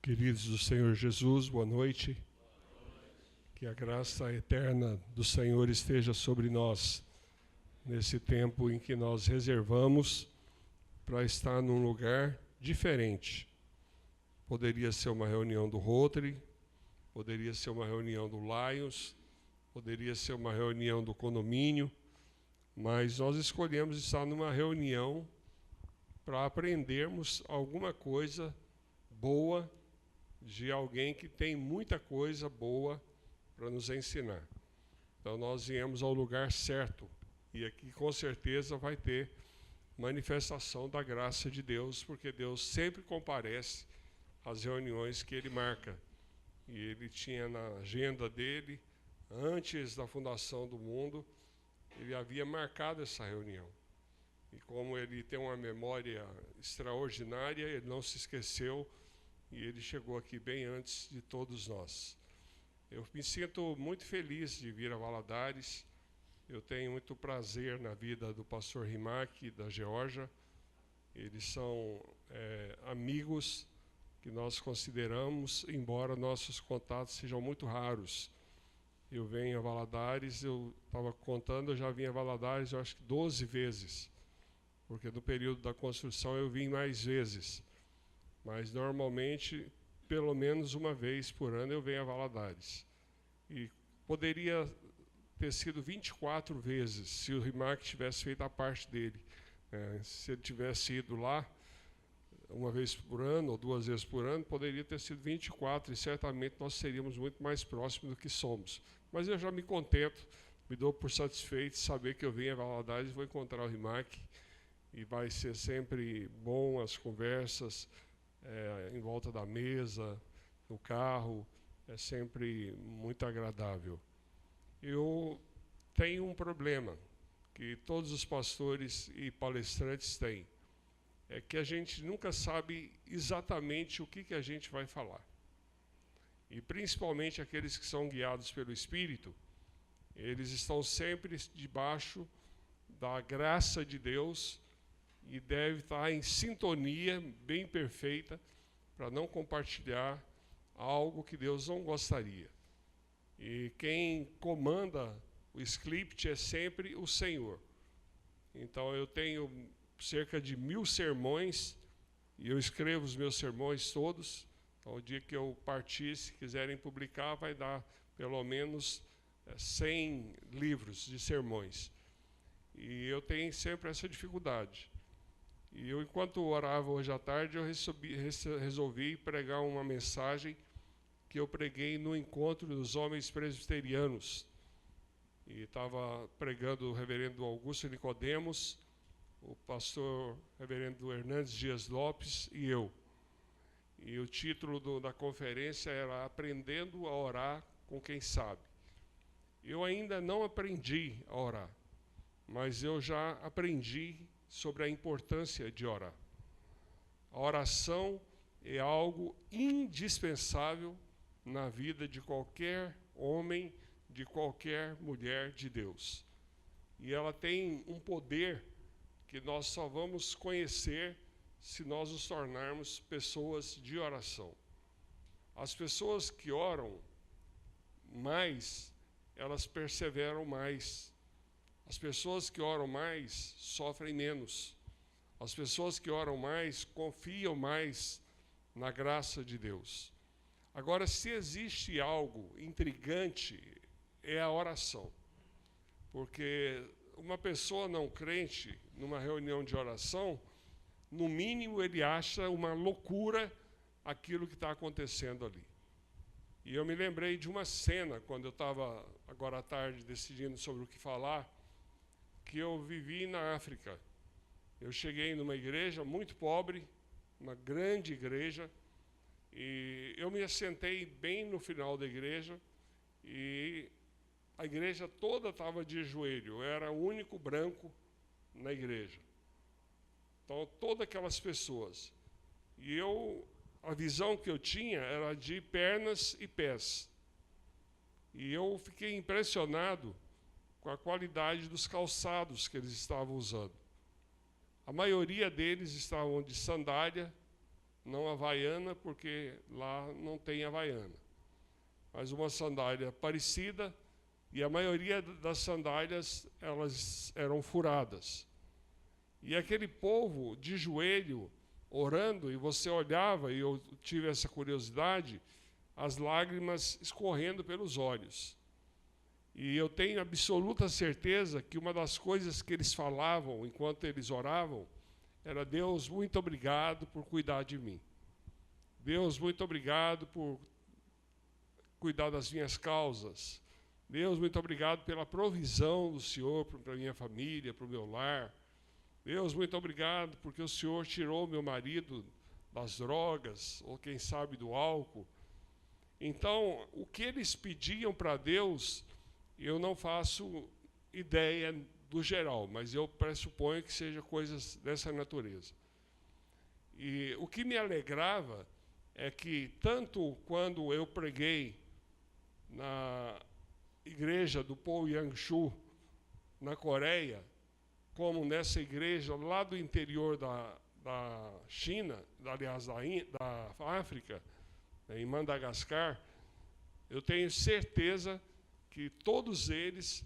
Queridos do Senhor Jesus, boa noite. Que a graça eterna do Senhor esteja sobre nós, nesse tempo em que nós reservamos para estar num lugar diferente. Poderia ser uma reunião do Rotary, poderia ser uma reunião do Lions, poderia ser uma reunião do condomínio, mas nós escolhemos estar numa reunião para aprendermos alguma coisa boa de alguém que tem muita coisa boa para nos ensinar. Então nós viemos ao lugar certo, e aqui com certeza vai ter manifestação da graça de Deus, porque Deus sempre comparece às reuniões que Ele marca. E Ele tinha na agenda dele, antes da fundação do mundo, Ele havia marcado essa reunião. E como Ele tem uma memória extraordinária, Ele não se esqueceu, e Ele chegou aqui bem antes de todos nós. Eu me sinto muito feliz de vir a Valadares. Eu tenho muito prazer na vida do pastor Rimac e da Georgia. Eles são amigos que nós consideramos, embora nossos contatos sejam muito raros. Eu venho a Valadares, eu estava contando, eu já vim a Valadares, eu acho que 12 vezes, porque no período da construção eu vim mais vezes. Mas, normalmente, pelo menos uma vez por ano eu venho a Valadares. E poderia ter sido 24 vezes, se o Rimac tivesse feito a parte dele. Se ele tivesse ido lá uma vez por ano ou 2 vezes por ano, poderia ter sido 24, e certamente nós seríamos muito mais próximos do que somos. Mas eu já me contento, me dou por satisfeito de saber que eu venho a Valadares e vou encontrar o Rimac, e vai ser sempre bom as conversas, em volta da mesa, no carro, é sempre muito agradável. Eu tenho um problema que todos os pastores e palestrantes têm, é que a gente nunca sabe exatamente o que a gente vai falar. E principalmente aqueles que são guiados pelo Espírito, eles estão sempre debaixo da graça de Deus, e deve estar em sintonia bem perfeita para não compartilhar algo que Deus não gostaria. E quem comanda o script é sempre o Senhor. Então eu tenho cerca de 1000 sermões, e eu escrevo os meus sermões todos. Então, o dia que eu partir, se quiserem publicar, vai dar pelo menos 100 livros de sermões. E eu tenho sempre essa dificuldade. E eu, enquanto orava hoje à tarde, eu resolvi pregar uma mensagem que eu preguei no encontro dos homens presbiterianos. E estava pregando o reverendo Augusto Nicodemos, o pastor reverendo Hernandes Dias Lopes e eu. E o título da conferência era Aprendendo a Orar com Quem Sabe. Eu ainda não aprendi a orar, mas eu já aprendi sobre a importância de orar. A oração é algo indispensável na vida de qualquer homem, de qualquer mulher de Deus. E ela tem um poder que nós só vamos conhecer se nós nos tornarmos pessoas de oração. As pessoas que oram mais, elas perseveram mais. As pessoas que oram mais sofrem menos. As pessoas que oram mais confiam mais na graça de Deus. Agora, se existe algo intrigante, é a oração. Porque uma pessoa não crente, numa reunião de oração, no mínimo ele acha uma loucura aquilo que está acontecendo ali. E eu me lembrei de uma cena, quando eu estava agora à tarde decidindo sobre o que falar, que eu vivi na África. Eu cheguei numa igreja muito pobre, uma grande igreja, e eu me assentei bem no final da igreja, e a igreja toda estava de joelho. Eu era o único branco na igreja. Então, todas aquelas pessoas. E a visão que eu tinha era de pernas e pés. E eu fiquei impressionado com a qualidade dos calçados que eles estavam usando. A maioria deles estavam de sandália, não havaiana, porque lá não tem havaiana, mas uma sandália parecida, e a maioria das sandálias elas eram furadas. E aquele povo de joelho, orando, e você olhava, e eu tive essa curiosidade, as lágrimas escorrendo pelos olhos. E eu tenho absoluta certeza que uma das coisas que eles falavam enquanto eles oravam era: Deus, muito obrigado por cuidar de mim. Deus, muito obrigado por cuidar das minhas causas. Deus, muito obrigado pela provisão do Senhor para a minha família, para o meu lar. Deus, muito obrigado porque o Senhor tirou meu marido das drogas, ou quem sabe do álcool. Então, o que eles pediam para Deus, eu não faço ideia do geral, mas eu pressuponho que seja coisas dessa natureza. E o que me alegrava é que, tanto quando eu preguei na igreja do Poyang-Shu, na Coreia, como nessa igreja lá do interior da China, aliás, da África, em Madagascar, eu tenho certeza que todos eles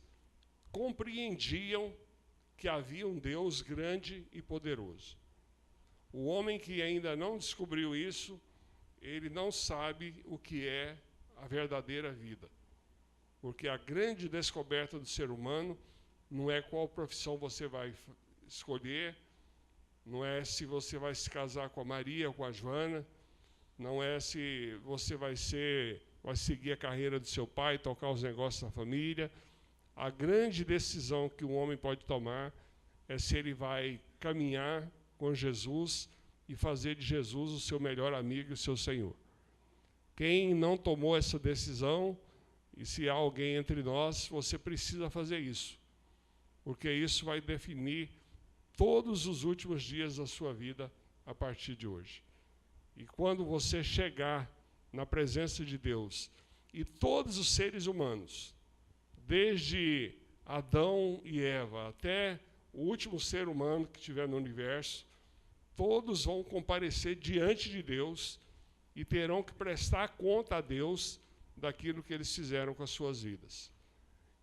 compreendiam que havia um Deus grande e poderoso. O homem que ainda não descobriu isso, ele não sabe o que é a verdadeira vida. Porque a grande descoberta do ser humano não é qual profissão você vai escolher, não é se você vai se casar com a Maria ou com a Joana, não é se você vai seguir a carreira do seu pai, tocar os negócios da família. A grande decisão que um homem pode tomar é se ele vai caminhar com Jesus e fazer de Jesus o seu melhor amigo e o seu Senhor. Quem não tomou essa decisão, e se há alguém entre nós, você precisa fazer isso, porque isso vai definir todos os últimos dias da sua vida a partir de hoje. E quando você chegar na presença de Deus, e todos os seres humanos, desde Adão e Eva até o último ser humano que tiver no universo, todos vão comparecer diante de Deus e terão que prestar conta a Deus daquilo que eles fizeram com as suas vidas.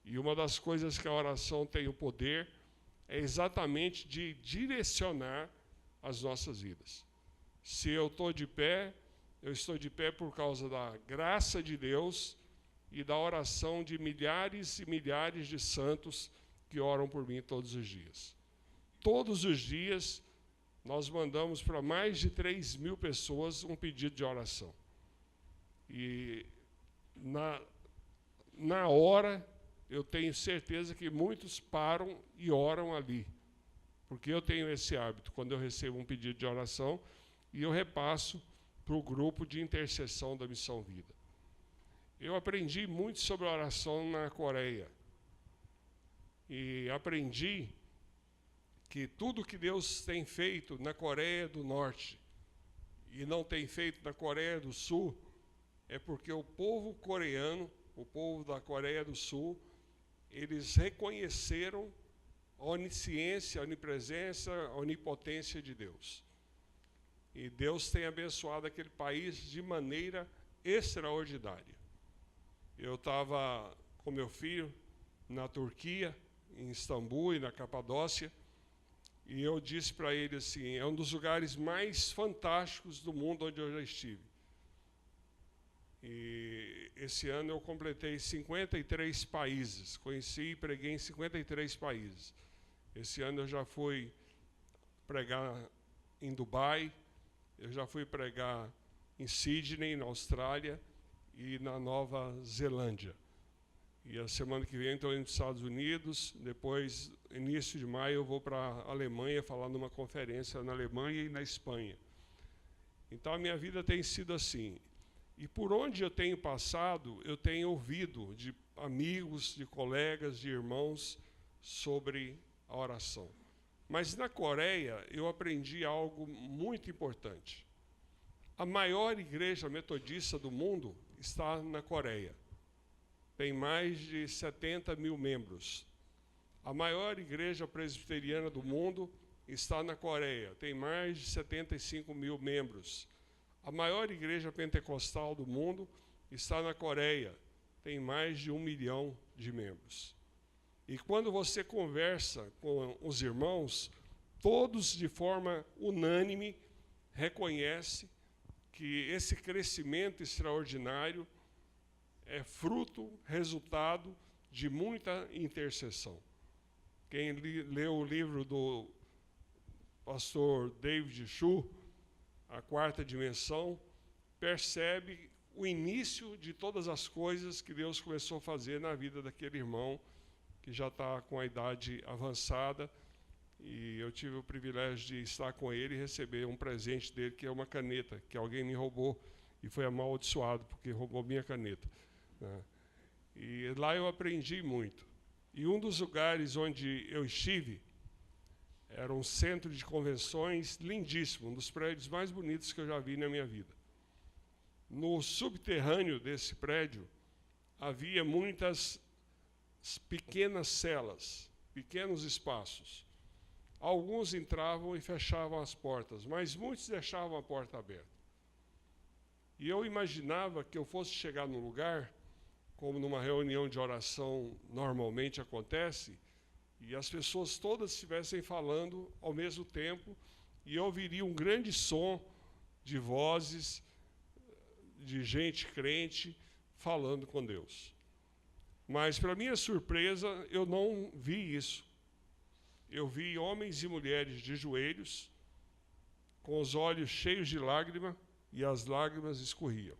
E uma das coisas que a oração tem o poder é exatamente de direcionar as nossas vidas. Se eu estou de pé, eu estou de pé por causa da graça de Deus e da oração de milhares e milhares de santos que oram por mim todos os dias. Todos os dias, nós mandamos para mais de 3.000 pessoas um pedido de oração. E na hora, eu tenho certeza que muitos param e oram ali. Porque eu tenho esse hábito, quando eu recebo um pedido de oração, e eu repasso para o grupo de intercessão da Missão Vida. Eu aprendi muito sobre a oração na Coreia. E aprendi que tudo que Deus tem feito na Coreia do Norte e não tem feito na Coreia do Sul, é porque o povo coreano, o povo da Coreia do Sul, eles reconheceram a onisciência, a onipresença, a onipotência de Deus. E Deus tem abençoado aquele país de maneira extraordinária. Eu estava com meu filho na Turquia, em Istambul e na Capadócia, e eu disse para ele assim: é um dos lugares mais fantásticos do mundo onde eu já estive. E esse ano eu completei 53 países, conheci e preguei em 53 países. Esse ano eu já fui pregar em Dubai, eu já fui pregar em Sydney, na Austrália, e na Nova Zelândia. E a semana que vem estou indo para os Estados Unidos, depois, início de maio, eu vou para a Alemanha falar numa conferência na Alemanha e na Espanha. Então a minha vida tem sido assim. E por onde eu tenho passado, eu tenho ouvido de amigos, de colegas, de irmãos sobre a oração. Mas na Coreia eu aprendi algo muito importante. A maior igreja metodista do mundo está na Coreia. Tem mais de 70.000 membros. A maior igreja presbiteriana do mundo está na Coreia. Tem mais de 75.000 membros. A maior igreja pentecostal do mundo está na Coreia. Tem mais de 1 milhão de membros. E quando você conversa com os irmãos, todos de forma unânime reconhecem que esse crescimento extraordinário é fruto, resultado de muita intercessão. Quem leu o livro do pastor David Chu, A Quarta Dimensão, percebe o início de todas as coisas que Deus começou a fazer na vida daquele irmão que já está com a idade avançada, e eu tive o privilégio de estar com ele e receber um presente dele, que é uma caneta, que alguém me roubou e foi amaldiçoado, porque roubou minha caneta, né? E lá eu aprendi muito. E um dos lugares onde eu estive era um centro de convenções lindíssimo, um dos prédios mais bonitos que eu já vi na minha vida. No subterrâneo desse prédio havia muitas pequenas celas, pequenos espaços. Alguns entravam e fechavam as portas, mas muitos deixavam a porta aberta. E eu imaginava que eu fosse chegar num lugar, como numa reunião de oração normalmente acontece, e as pessoas todas estivessem falando ao mesmo tempo, e eu ouviria um grande som de vozes, de gente crente falando com Deus. Mas, para minha surpresa, eu não vi isso. Eu vi homens e mulheres de joelhos, com os olhos cheios de lágrima, e as lágrimas escorriam.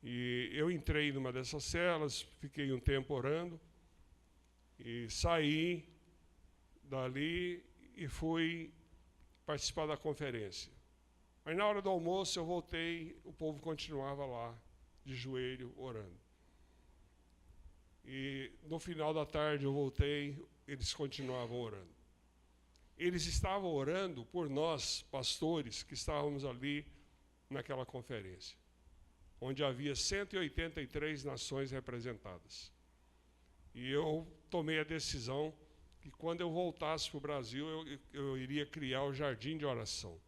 E eu entrei numa dessas celas, fiquei um tempo orando, e saí dali e fui participar da conferência. Mas na hora do almoço eu voltei, o povo continuava lá, de joelho, orando. E no final da tarde eu voltei, eles continuavam orando. Eles estavam orando por nós, pastores, que estávamos ali naquela conferência, onde havia 183 nações representadas. E eu tomei a decisão que quando eu voltasse para o Brasil, eu iria criar o Jardim de Oração.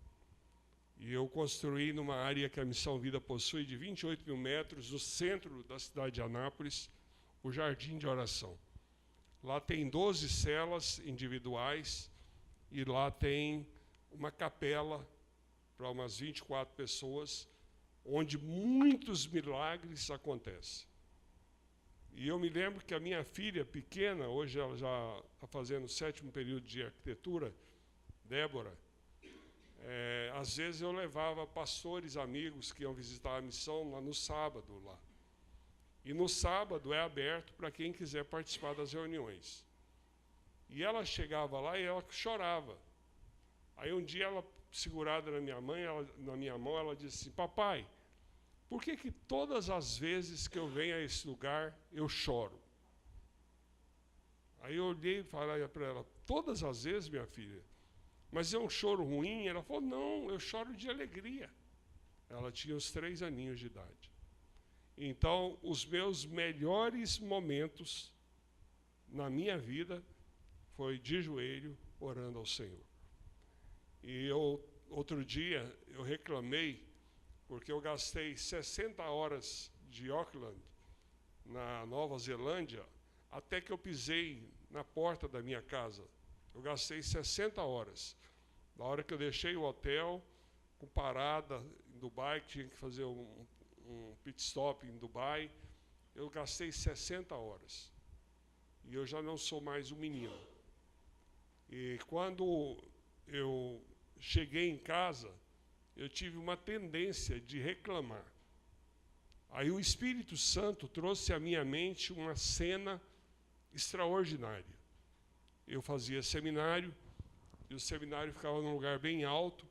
E eu construí numa área que a Missão Vida possui, de 28 mil metros, no centro da cidade de Anápolis, o Jardim de Oração. Lá tem 12 celas individuais e lá tem uma capela para umas 24 pessoas, onde muitos milagres acontecem. E eu me lembro que a minha filha pequena, hoje ela já está fazendo o 7º período de arquitetura, Débora, às vezes eu levava pastores amigos que iam visitar a missão lá no sábado lá. E no sábado é aberto para quem quiser participar das reuniões. E ela chegava lá e ela chorava. Aí um dia ela, segurada na minha mão, ela disse assim: papai, por que todas as vezes que eu venho a esse lugar eu choro? Aí eu olhei e falei para ela: todas as vezes, minha filha? Mas é um choro ruim? Ela falou: não, eu choro de alegria. Ela tinha uns 3 aninhos de idade. Então, os meus melhores momentos na minha vida foi de joelho, orando ao Senhor. E outro dia, eu reclamei, porque eu gastei 60 horas de Auckland, na Nova Zelândia, até que eu pisei na porta da minha casa. Eu gastei 60 horas. Na hora que eu deixei o hotel, com parada em Dubai, que tinha que fazer um pit stop em Dubai, eu gastei 60 horas. E eu já não sou mais um menino. E quando eu cheguei em casa, eu tive uma tendência de reclamar. Aí o Espírito Santo trouxe à minha mente uma cena extraordinária. Eu fazia seminário, e o seminário ficava num lugar bem alto,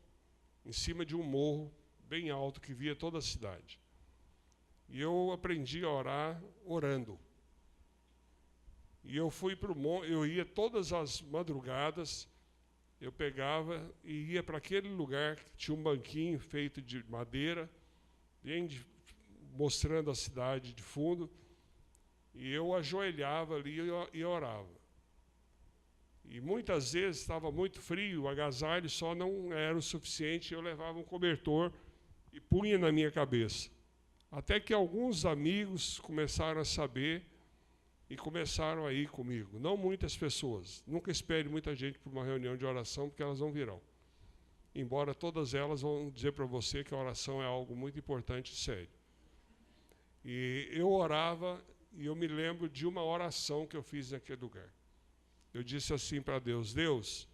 em cima de um morro bem alto, que via toda a cidade. E eu aprendi a orar orando. E eu fui para o monte, eu ia todas as madrugadas, eu pegava e ia para aquele lugar que tinha um banquinho feito de madeira, mostrando a cidade de fundo, e eu ajoelhava ali e orava. E muitas vezes estava muito frio, o agasalho só não era o suficiente, eu levava um cobertor e punha na minha cabeça. Até que alguns amigos começaram a saber e começaram a ir comigo. Não muitas pessoas. Nunca espere muita gente para uma reunião de oração, porque elas não virão. Embora todas elas vão dizer para você que a oração é algo muito importante e sério. E eu orava, e eu me lembro de uma oração que eu fiz naquele lugar. Eu disse assim para Deus: Deus,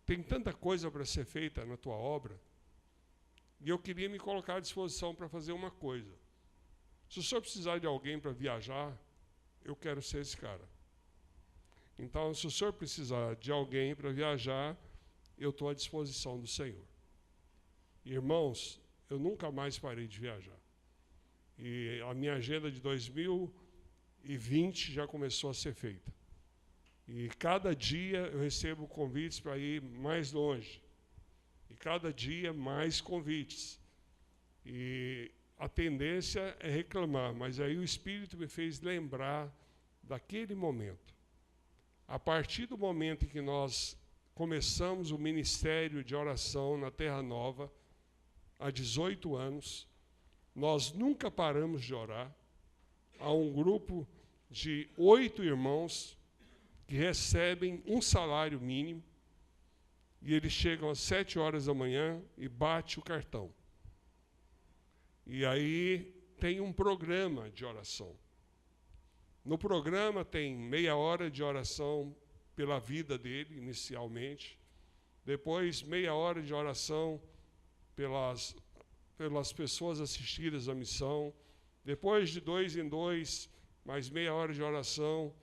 tem tanta coisa para ser feita na tua obra, e eu queria me colocar à disposição para fazer uma coisa. Se o senhor precisar de alguém para viajar, eu quero ser esse cara. Então, se o senhor precisar de alguém para viajar, eu estou à disposição do Senhor. Irmãos, eu nunca mais parei de viajar. E a minha agenda de 2020 já começou a ser feita. E cada dia eu recebo convites para ir mais longe. E cada dia mais convites. E a tendência é reclamar, mas aí o Espírito me fez lembrar daquele momento. A partir do momento em que nós começamos o ministério de oração na Terra Nova, há 18 anos, nós nunca paramos de orar. Há um grupo de 8 irmãos que recebem um salário mínimo, e eles chegam às 7 horas da manhã e bate o cartão. E aí tem um programa de oração. No programa tem meia hora de oração pela vida dele, inicialmente. Depois, meia hora de oração pelas pessoas assistidas à missão. Depois, de 2 em 2, mais meia hora de oração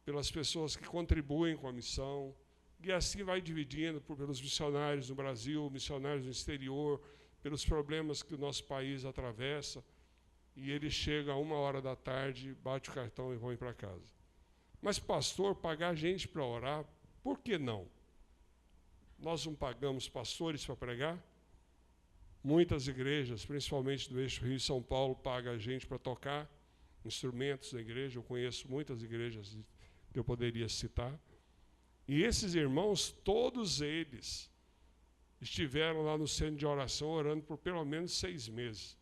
pelas pessoas que contribuem com a missão. E assim vai dividindo pelos missionários no Brasil, missionários no exterior, pelos problemas que o nosso país atravessa. E ele chega a 1h, bate o cartão e vão ir para casa. Mas, pastor, pagar gente para orar, por que não? Nós não pagamos pastores para pregar? Muitas igrejas, principalmente do eixo Rio-São Paulo, pagam gente para tocar instrumentos da igreja. Eu conheço muitas igrejas que eu poderia citar. E esses irmãos, todos eles, estiveram lá no centro de oração orando por pelo menos 6 meses,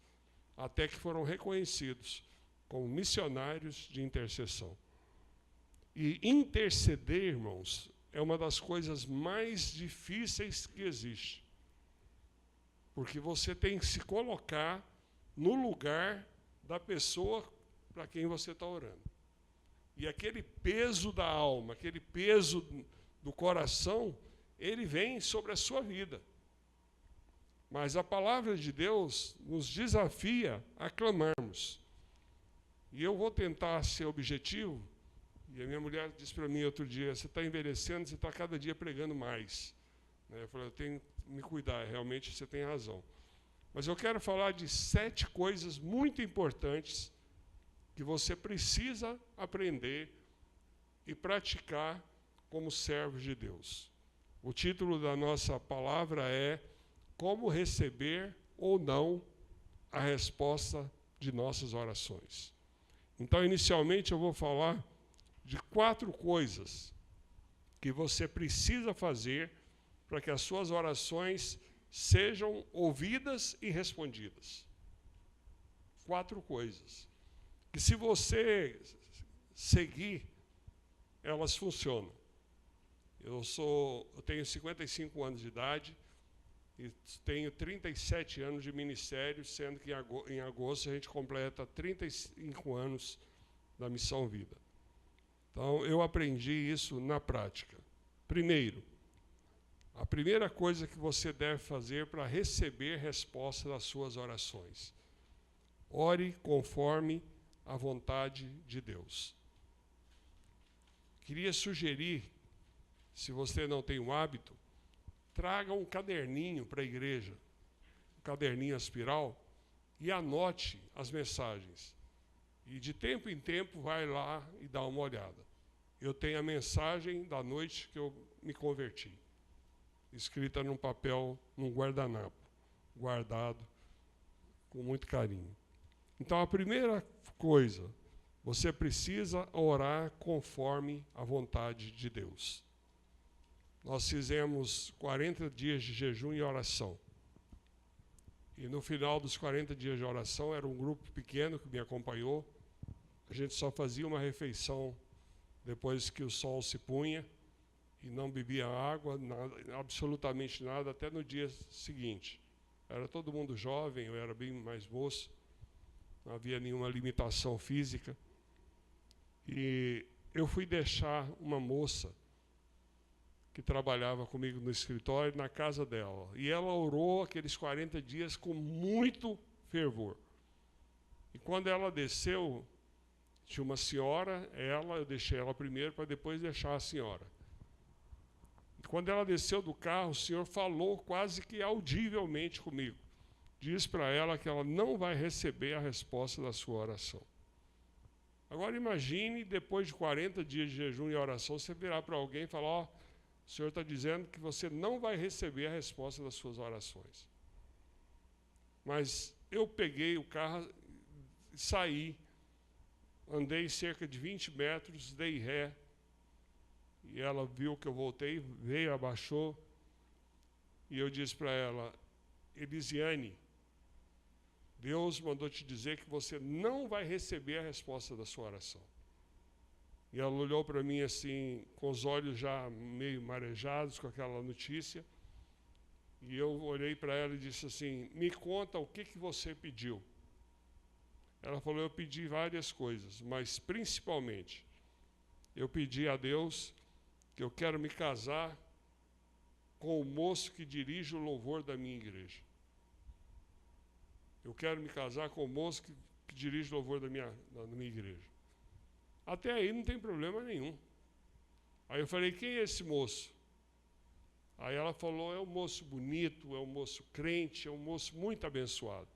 até que foram reconhecidos como missionários de intercessão. E interceder, irmãos, é uma das coisas mais difíceis que existe. Porque você tem que se colocar no lugar da pessoa para quem você está orando. E aquele peso da alma, aquele peso do coração, ele vem sobre a sua vida. Mas a palavra de Deus nos desafia a clamarmos. E eu vou tentar ser objetivo. E a minha mulher disse para mim outro dia: você está envelhecendo, você está cada dia pregando mais. Eu falei: eu tenho que me cuidar, realmente você tem razão. Mas eu quero falar de 7 coisas muito importantes que você precisa aprender e praticar como servo de Deus. O título da nossa palavra é Como receber ou não a resposta de nossas orações. Então, inicialmente, eu vou falar de 4 coisas que você precisa fazer para que as suas orações sejam ouvidas e respondidas. 4 coisas que, se você seguir, elas funcionam. Eu tenho 55 anos de idade e tenho 37 anos de ministério, sendo que em agosto a gente completa 35 anos da Missão Vida. Então, eu aprendi isso na prática. Primeiro, a primeira coisa que você deve fazer para receber resposta das suas orações: ore conforme a vontade de Deus. Queria sugerir, se você não tem o hábito, traga um caderninho para a igreja, um caderninho espiral, e anote as mensagens. E de tempo em tempo vai lá e dá uma olhada. Eu tenho a mensagem da noite que eu me converti, escrita num papel, num guardanapo, guardado com muito carinho. Então, a primeira coisa, você precisa orar conforme a vontade de Deus. Nós fizemos 40 dias de jejum e oração. E no final dos 40 dias de oração, era um grupo pequeno que me acompanhou. A gente só fazia uma refeição depois que o sol se punha e não bebia água, nada, absolutamente nada, até no dia seguinte. Era todo mundo jovem, eu era bem mais moço, não havia nenhuma limitação física. E eu fui deixar uma moça que trabalhava comigo no escritório na casa dela. E ela orou aqueles 40 dias com muito fervor. E quando ela desceu, tinha uma senhora, eu deixei ela primeiro para depois deixar a senhora. E quando ela desceu do carro, o senhor falou quase que audivelmente comigo. Diz para ela que ela não vai receber a resposta da sua oração. Agora imagine, depois de 40 dias de jejum e oração, você virar para alguém e falar, o senhor está dizendo que você não vai receber a resposta das suas orações. Mas eu peguei o carro, saí, andei cerca de 20 metros, dei ré, e ela viu que eu voltei, veio, abaixou, e eu disse para ela, Elisiane, Deus mandou te dizer que você não vai receber a resposta da sua oração. E ela olhou para mim assim, com os olhos já meio marejados com aquela notícia, e eu olhei para ela e disse assim, me conta o que você pediu. Ela falou, eu pedi várias coisas, mas principalmente, eu pedi a Deus que eu quero me casar com o moço que dirige o louvor da minha igreja. Eu quero me casar com o moço que dirige o louvor da minha igreja. Até aí não tem problema nenhum. Aí eu falei, quem é esse moço? Aí ela falou, é um moço bonito, é um moço crente, é um moço muito abençoado.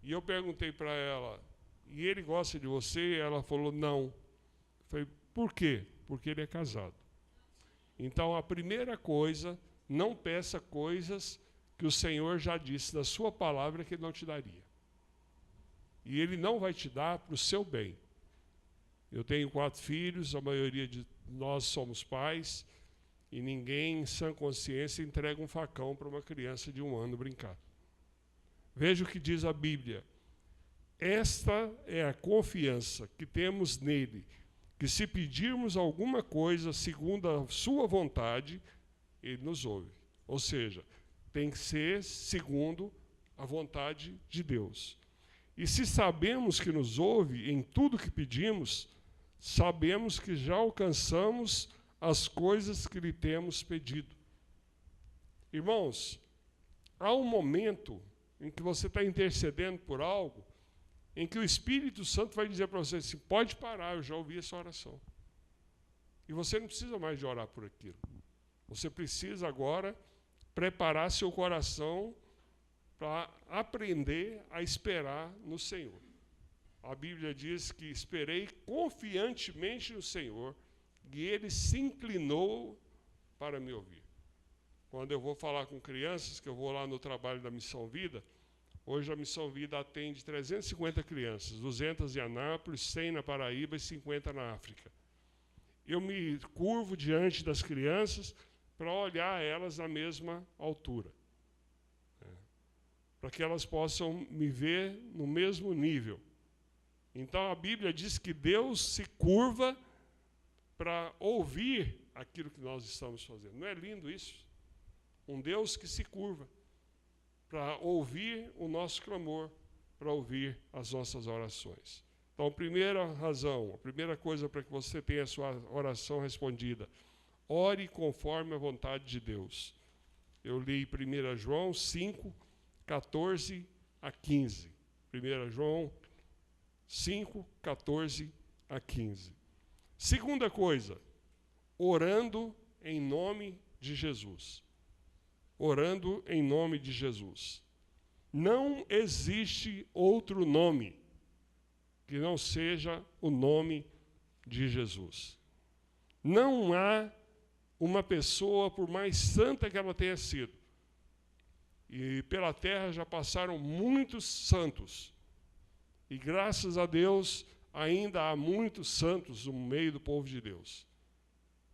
E eu perguntei para ela, e ele gosta de você? Ela falou, não. Eu falei, por quê? Porque ele é casado. Então, a primeira coisa, não peça coisas que o Senhor já disse na sua palavra que Ele não te daria. E Ele não vai te dar para o seu bem. Eu tenho 4 filhos, a maioria de nós somos pais, e ninguém, em sã consciência, entrega um facão para uma criança de 1 ano brincar. Veja o que diz a Bíblia. Esta é a confiança que temos nele, que se pedirmos alguma coisa segundo a sua vontade, ele nos ouve. Ou seja, tem que ser segundo a vontade de Deus. E se sabemos que nos ouve em tudo que pedimos, sabemos que já alcançamos as coisas que lhe temos pedido. Irmãos, há um momento em que você está intercedendo por algo, em que o Espírito Santo vai dizer para você assim, pode parar, eu já ouvi essa oração. E você não precisa mais de orar por aquilo. Você precisa agora preparar seu coração para aprender a esperar no Senhor. A Bíblia diz que esperei confiantemente no Senhor, e Ele se inclinou para me ouvir. Quando eu vou falar com crianças, que eu vou lá no trabalho da Missão Vida, hoje a Missão Vida atende 350 crianças, 200 em Anápolis, 100 na Paraíba e 50 na África. Eu me curvo diante das crianças para olhar elas na mesma altura, para que elas possam me ver no mesmo nível. Então a Bíblia diz que Deus se curva para ouvir aquilo que nós estamos fazendo. Não é lindo isso? Um Deus que se curva para ouvir o nosso clamor, para ouvir as nossas orações. Então, a primeira razão, a primeira coisa para que você tenha a sua oração respondida, ore conforme a vontade de Deus. Eu li 1 João 5, 14 a 15. 1 João 5, 14 a 15. Segunda coisa, orando em nome de Jesus. Orando em nome de Jesus. Não existe outro nome que não seja o nome de Jesus. Não há uma pessoa, por mais santa que ela tenha sido, e pela terra já passaram muitos santos, e graças a Deus ainda há muitos santos no meio do povo de Deus.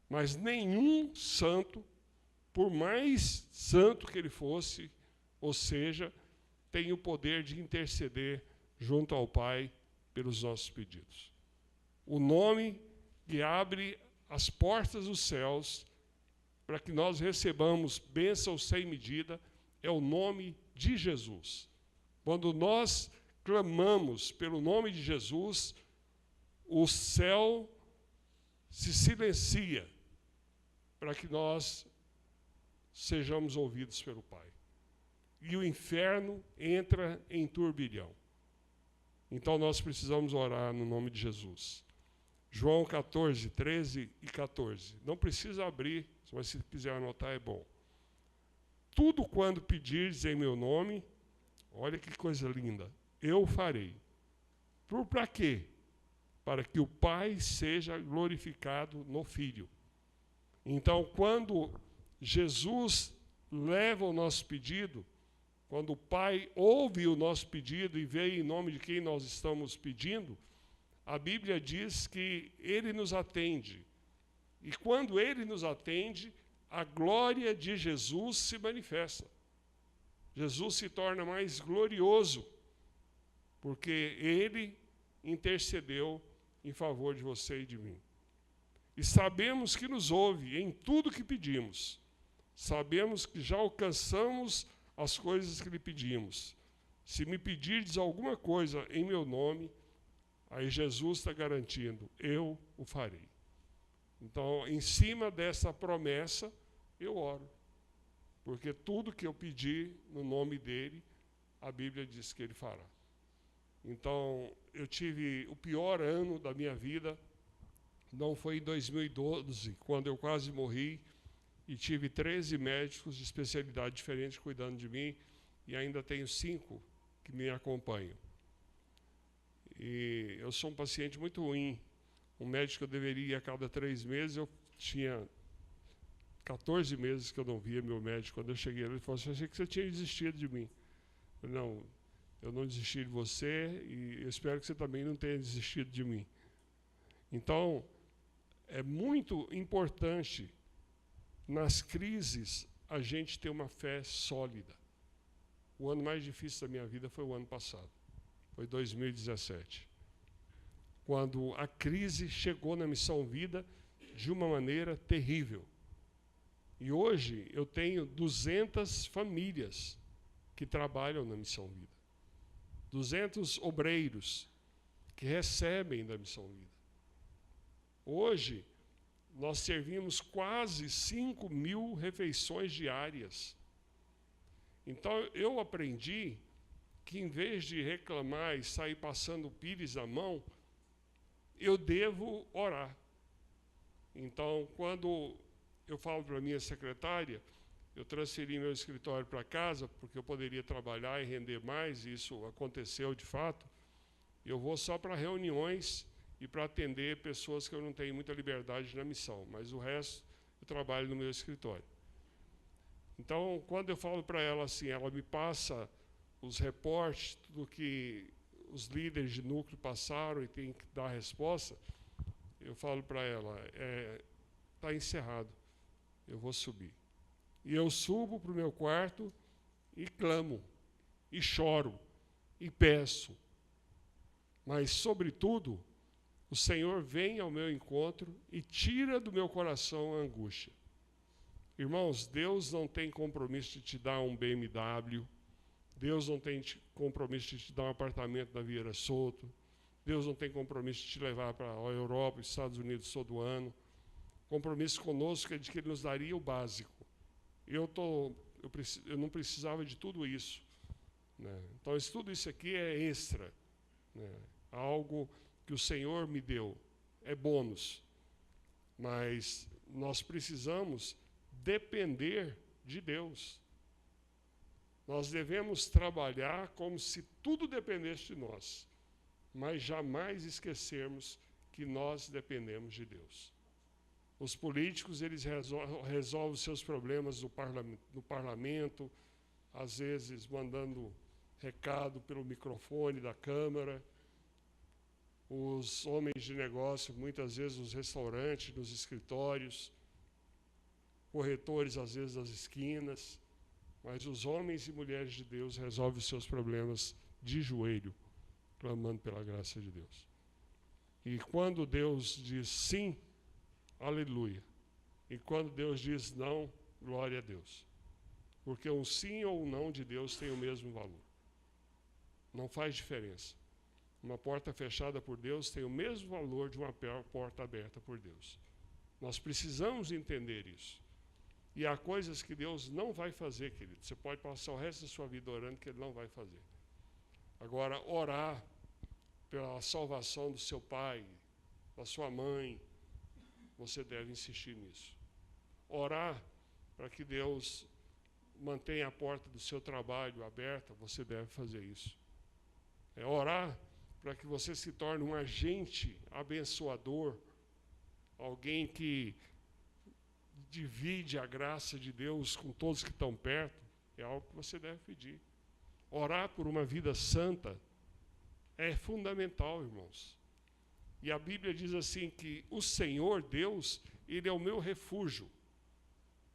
Mas nenhum santo, por mais santo que ele fosse, ou seja, tem o poder de interceder junto ao Pai pelos nossos pedidos. O nome que abre as portas dos céus para que nós recebamos bênçãos sem medida é o nome de Jesus. Quando nós clamamos pelo nome de Jesus, o céu se silencia para que nós sejamos ouvidos pelo Pai. E o inferno entra em turbilhão. Então nós precisamos orar no nome de Jesus. João 14, 13 e 14. Não precisa abrir, mas se quiser anotar é bom. Tudo quando pedirdes em meu nome, olha que coisa linda, eu farei. Para quê? Para que o Pai seja glorificado no Filho. Então, quando Jesus leva o nosso pedido, quando o Pai ouve o nosso pedido e vê em nome de quem nós estamos pedindo, a Bíblia diz que Ele nos atende. E quando Ele nos atende, a glória de Jesus se manifesta. Jesus se torna mais glorioso, porque Ele intercedeu em favor de você e de mim. E sabemos que nos ouve em tudo que pedimos. Sabemos que já alcançamos as coisas que lhe pedimos. Se me pedirdes alguma coisa em meu nome, aí Jesus está garantindo, eu o farei. Então, em cima dessa promessa, eu oro. Porque tudo que eu pedir no nome dele, a Bíblia diz que ele fará. Então, eu tive o pior ano da minha vida, não foi em 2012, quando eu quase morri, e tive 13 médicos de especialidade diferente cuidando de mim, e ainda tenho 5 que me acompanham. E eu sou um paciente muito ruim. Um médico que eu deveria ir a cada 3 meses, eu tinha 14 meses que eu não via meu médico. Quando eu cheguei, ele falou assim, achei que você tinha desistido de mim. Eu falei, não, eu não desisti de você e eu espero que você também não tenha desistido de mim. Então, é muito importante, nas crises, a gente ter uma fé sólida. O ano mais difícil da minha vida foi o ano passado. Foi 2017. Quando a crise chegou na Missão Vida de uma maneira terrível. E hoje eu tenho 200 famílias que trabalham na Missão Vida. 200 obreiros que recebem da Missão Vida. Hoje, nós servimos quase 5.000 refeições diárias. Então, eu aprendi que, em vez de reclamar e sair passando o pires na mão, eu devo orar. Então, quando eu falo para a minha secretária, eu transferi meu escritório para casa, porque eu poderia trabalhar e render mais, e isso aconteceu de fato. Eu vou só para reuniões e para atender pessoas que eu não tenho muita liberdade na missão, mas o resto eu trabalho no meu escritório. Então, quando eu falo para ela assim, ela me passa os reportes do que os líderes de núcleo passaram e tem que dar a resposta, eu falo para ela, está encerrado, eu vou subir. E eu subo para o meu quarto e clamo, e choro, e peço. Mas, sobretudo, o Senhor vem ao meu encontro e tira do meu coração a angústia. Irmãos, Deus não tem compromisso de te dar um BMW, Deus não tem compromisso de te dar um apartamento na Vieira Soto, Deus não tem compromisso de te levar para a Europa, os Estados Unidos todo ano. O compromisso conosco é de que Ele nos daria o básico. Eu não precisava de tudo isso. Né? Então, tudo isso aqui é extra. Né? Algo que o Senhor me deu. É bônus. Mas nós precisamos depender de Deus. Nós devemos trabalhar como se tudo dependesse de nós, mas jamais esquecermos que nós dependemos de Deus. Os políticos, eles resolvem seus problemas no parlamento, às vezes mandando recado pelo microfone da Câmara. Os homens de negócio, muitas vezes nos restaurantes, nos escritórios, corretores, às vezes, das esquinas. Mas os homens e mulheres de Deus resolvem os seus problemas de joelho, clamando pela graça de Deus. E quando Deus diz sim, aleluia. E quando Deus diz não, glória a Deus. Porque um sim ou um não de Deus tem o mesmo valor. Não faz diferença. Uma porta fechada por Deus tem o mesmo valor de uma porta aberta por Deus. Nós precisamos entender isso. E há coisas que Deus não vai fazer, querido. Você pode passar o resto da sua vida orando que Ele não vai fazer. Agora, orar pela salvação do seu pai, da sua mãe, você deve insistir nisso. Orar para que Deus mantenha a porta do seu trabalho aberta, você deve fazer isso. É orar para que você se torne um agente abençoador, alguém que divide a graça de Deus com todos que estão perto, é algo que você deve pedir. Orar por uma vida santa é fundamental, irmãos. E a Bíblia diz assim que o Senhor Deus, Ele é o meu refúgio.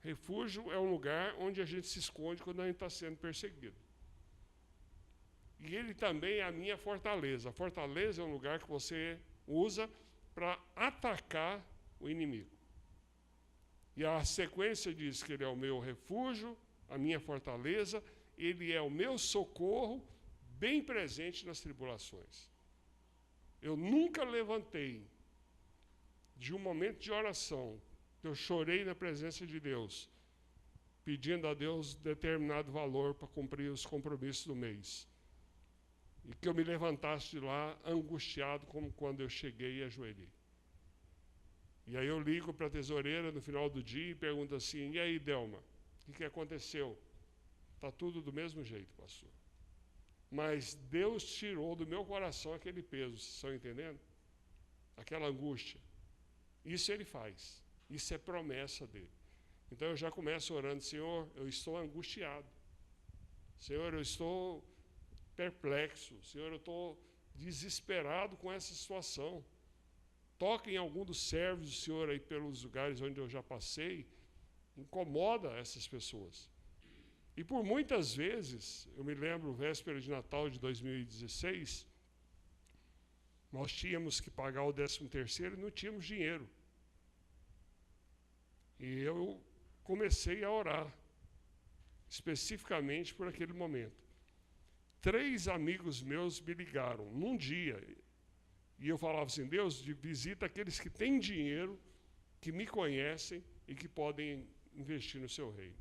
Refúgio é um lugar onde a gente se esconde quando a gente está sendo perseguido. E Ele também é a minha fortaleza. A fortaleza é um lugar que você usa para atacar o inimigo. E a sequência diz que Ele é o meu refúgio, a minha fortaleza, Ele é o meu socorro, bem presente nas tribulações. Eu nunca levantei de um momento de oração, eu chorei na presença de Deus, pedindo a Deus determinado valor para cumprir os compromissos do mês. E que eu me levantasse de lá angustiado como quando eu cheguei e ajoelhei. E aí eu ligo para a tesoureira no final do dia e pergunto assim, e aí, Delma, o que aconteceu? Está tudo do mesmo jeito, pastor. Mas Deus tirou do meu coração aquele peso, vocês estão entendendo? Aquela angústia. Isso Ele faz. Isso é promessa dEle. Então eu já começo orando, Senhor, eu estou angustiado. Senhor, eu estou perplexo. Senhor, eu estou desesperado com essa situação. Toque em algum dos servos do Senhor aí pelos lugares onde eu já passei. Incomoda essas pessoas. E por muitas vezes, eu me lembro, véspera de Natal de 2016, nós tínhamos que pagar o 13º e não tínhamos dinheiro. E eu comecei a orar, especificamente por aquele momento. 3 amigos meus me ligaram num dia, e eu falava assim, Deus, visita aqueles que têm dinheiro, que me conhecem e que podem investir no seu reino.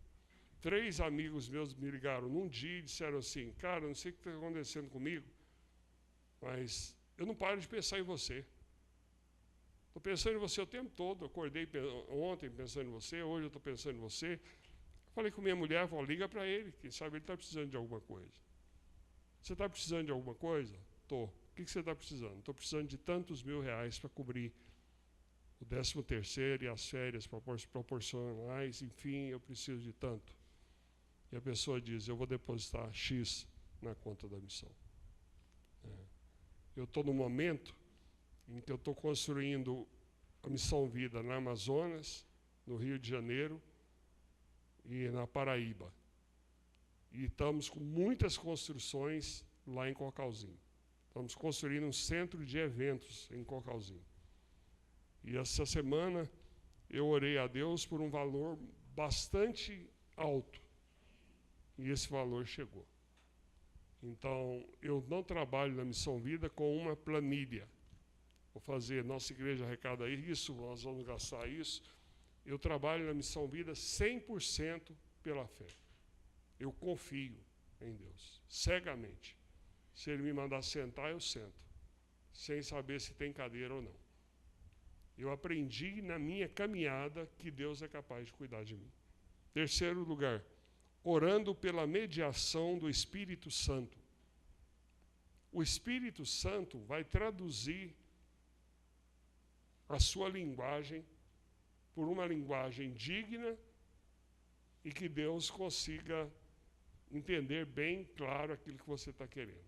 3 amigos meus me ligaram num dia e disseram assim, cara, não sei o que está acontecendo comigo, mas eu não paro de pensar em você. Estou pensando em você o tempo todo, acordei ontem pensando em você, hoje eu estou pensando em você. Falei com minha mulher, liga para ele, quem sabe ele está precisando de alguma coisa. Você está precisando de alguma coisa? Estou. O que você está precisando? Estou precisando de tantos R$1.000 para cobrir o 13º e as férias proporcionais, enfim, eu preciso de tanto. E a pessoa diz, eu vou depositar X na conta da missão. Eu estou no momento em que eu estou construindo a Missão Vida na Amazonas, no Rio de Janeiro e na Paraíba. E estamos com muitas construções lá em Cocalzinho. Estamos construindo um centro de eventos em Cocalzinho. E essa semana eu orei a Deus por um valor bastante alto. E esse valor chegou. Então, eu não trabalho na Missão Vida com uma planilha. Vou fazer, nossa igreja arrecada isso, nós vamos gastar isso. Eu trabalho na Missão Vida 100% pela fé. Eu confio em Deus, cegamente. Se Ele me mandar sentar, eu sento, sem saber se tem cadeira ou não. Eu aprendi na minha caminhada que Deus é capaz de cuidar de mim. 3º lugar, orando pela mediação do Espírito Santo. O Espírito Santo vai traduzir a sua linguagem por uma linguagem digna e que Deus consiga entender bem claro aquilo que você está querendo.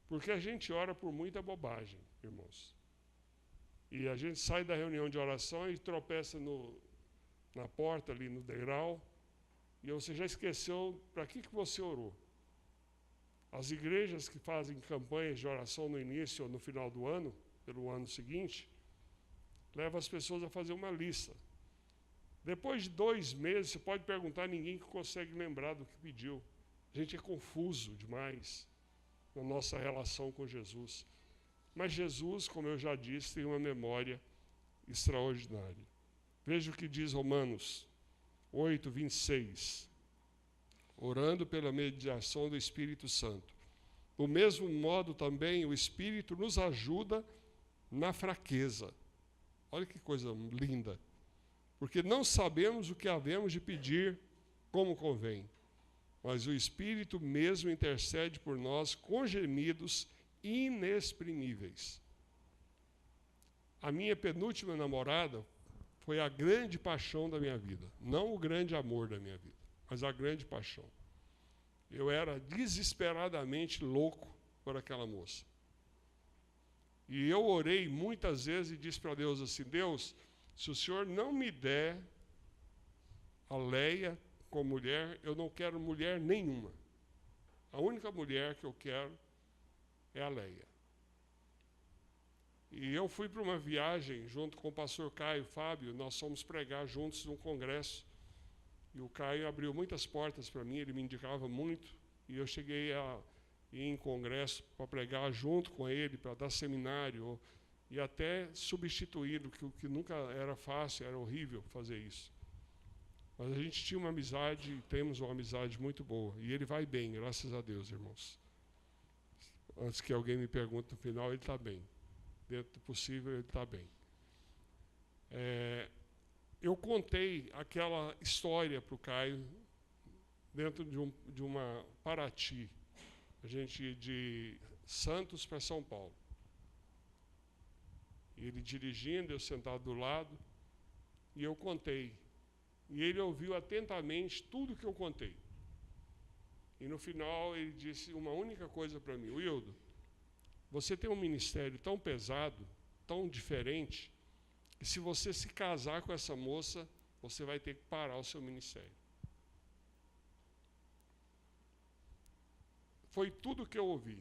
Porque a gente ora por muita bobagem, irmãos. E a gente sai da reunião de oração e tropeça na porta ali no degrau E você já esqueceu para que você orou. As igrejas que fazem campanhas de oração no início ou no final do ano, pelo ano seguinte, levam as pessoas a fazer uma lista. Depois de 2 meses, você pode perguntar, ninguém consegue lembrar do que pediu. A gente é confuso demais na nossa relação com Jesus. Mas Jesus, como eu já disse, tem uma memória extraordinária. Veja o que diz Romanos 8, 26. Orando pela mediação do Espírito Santo. Do mesmo modo também o Espírito nos ajuda na fraqueza. Olha que coisa linda. Porque não sabemos o que havemos de pedir como convém. Mas o Espírito mesmo intercede por nós com gemidos inexprimíveis. A minha penúltima namorada foi a grande paixão da minha vida. Não o grande amor da minha vida, mas a grande paixão. Eu era desesperadamente louco por aquela moça. E eu orei muitas vezes e disse para Deus assim, Deus, se o Senhor não me der a Leia como mulher, eu não quero mulher nenhuma. A única mulher que eu quero é a Leia. E eu fui para uma viagem junto com o pastor Caio e Fábio, nós fomos pregar juntos num congresso. E o Caio abriu muitas portas para mim, ele me indicava muito. E eu cheguei a ir em congresso para pregar junto com ele, para dar seminário, e até substituído, o que nunca era fácil, era horrível fazer isso. Mas a gente tinha uma amizade, temos uma amizade muito boa. E ele vai bem, graças a Deus, irmãos. Antes que alguém me pergunte no final, ele está bem. Dentro do possível, ele está bem. Eu contei aquela história para o Caio dentro de uma Paraty, a gente de Santos para São Paulo. Ele dirigindo, eu sentado do lado, e eu contei. E ele ouviu atentamente tudo que eu contei. E no final ele disse uma única coisa para mim, Wildo, você tem um ministério tão pesado, tão diferente, que se você se casar com essa moça, você vai ter que parar o seu ministério. Foi tudo que eu ouvi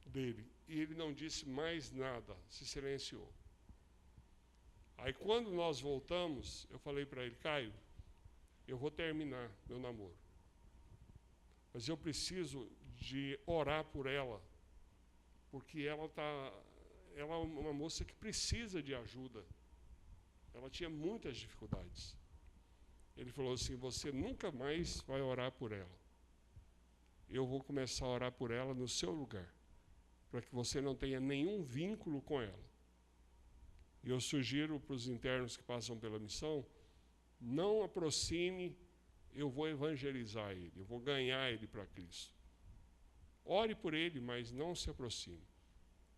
dele. E ele não disse mais nada, se silenciou. Aí quando nós voltamos, eu falei para ele, Caio, eu vou terminar meu namoro. Mas eu preciso de orar por ela, porque ela é uma moça que precisa de ajuda. Ela tinha muitas dificuldades. Ele falou assim, você nunca mais vai orar por ela. Eu vou começar a orar por ela no seu lugar, para que você não tenha nenhum vínculo com ela. E eu sugiro para os internos que passam pela missão, não aproxime, eu vou evangelizar ele, eu vou ganhar ele para Cristo. Ore por ele, mas não se aproxime,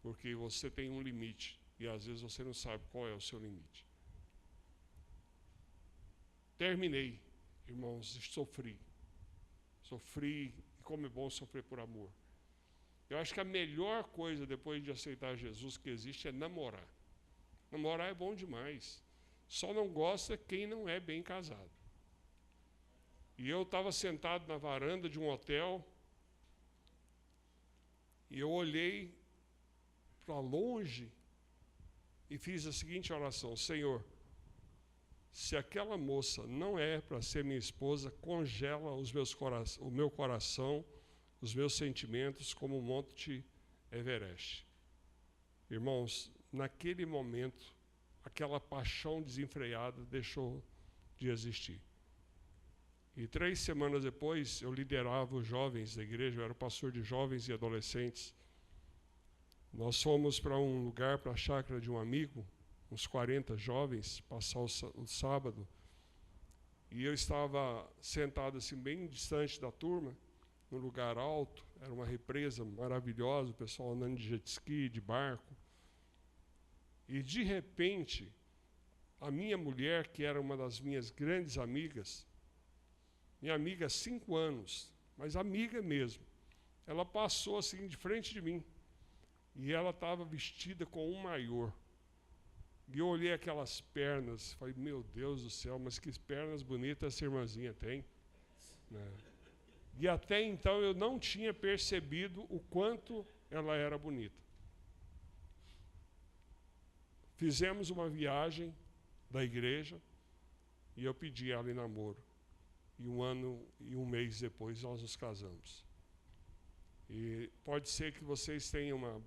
porque você tem um limite, e às vezes você não sabe qual é o seu limite. Terminei, irmãos, sofri, e como é bom sofrer por amor. Eu acho que a melhor coisa depois de aceitar Jesus que existe é namorar. Namorar é bom demais. Só não gosta quem não é bem casado. E eu estava sentado na varanda de um hotel e eu olhei para longe e fiz a seguinte oração, Senhor, se aquela moça não é para ser minha esposa, congela o meu coração, os meus sentimentos como o Monte Everest. Irmãos, naquele momento, aquela paixão desenfreada deixou de existir. E 3 semanas depois, eu liderava os jovens da igreja, eu era pastor de jovens e adolescentes. Nós fomos para um lugar, para a chácara de um amigo, uns 40 jovens, passar o sábado, e eu estava sentado assim, bem distante da turma, num lugar alto, era uma represa maravilhosa, o pessoal andando de jet ski, de barco, e de repente, a minha mulher, que era uma das minhas grandes amigas, minha amiga há 5 anos, mas amiga mesmo, ela passou assim de frente de mim, e ela estava vestida com um maiô. E eu olhei aquelas pernas, falei, meu Deus do céu, mas que pernas bonitas essa irmãzinha tem. né? E até então eu não tinha percebido o quanto ela era bonita. Fizemos uma viagem da igreja e eu pedi ela em namoro. E 1 ano e 1 mês depois nós nos casamos. E pode ser que vocês tenham uma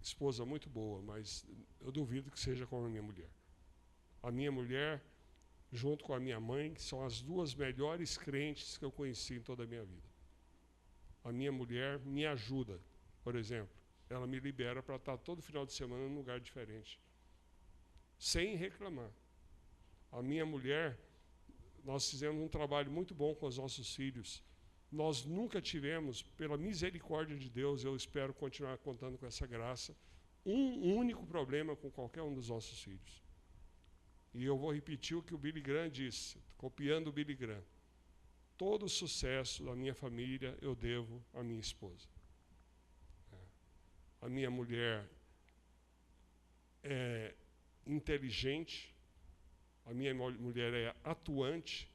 esposa muito boa, mas eu duvido que seja como a minha mulher. A minha mulher, junto com a minha mãe, são as 2 melhores crentes que eu conheci em toda a minha vida. A minha mulher me ajuda, por exemplo. Ela me libera para estar todo final de semana num lugar diferente, sem reclamar. A minha mulher, nós fizemos um trabalho muito bom com os nossos filhos. Nós nunca tivemos, pela misericórdia de Deus, eu espero continuar contando com essa graça, um único problema com qualquer um dos nossos filhos. E eu vou repetir o que o Billy Graham disse, copiando o Billy Graham. Todo o sucesso da minha família eu devo à minha esposa. A minha mulher é inteligente, a minha mulher é atuante,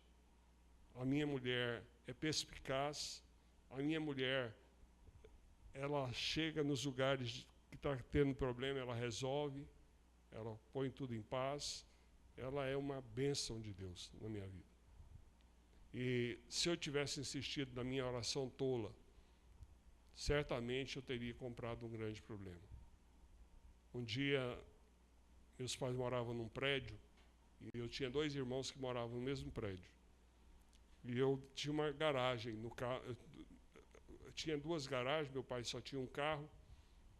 a minha mulher é perspicaz, a minha mulher, ela chega nos lugares que está tendo problema, ela resolve, ela põe tudo em paz, ela é uma bênção de Deus na minha vida. E se eu tivesse insistido na minha oração tola, certamente eu teria comprado um grande problema. Um dia, meus pais moravam num prédio, e eu tinha 2 irmãos que moravam no mesmo prédio. E eu tinha uma garagem no carro. Eu tinha 2 garagens, meu pai só tinha um carro,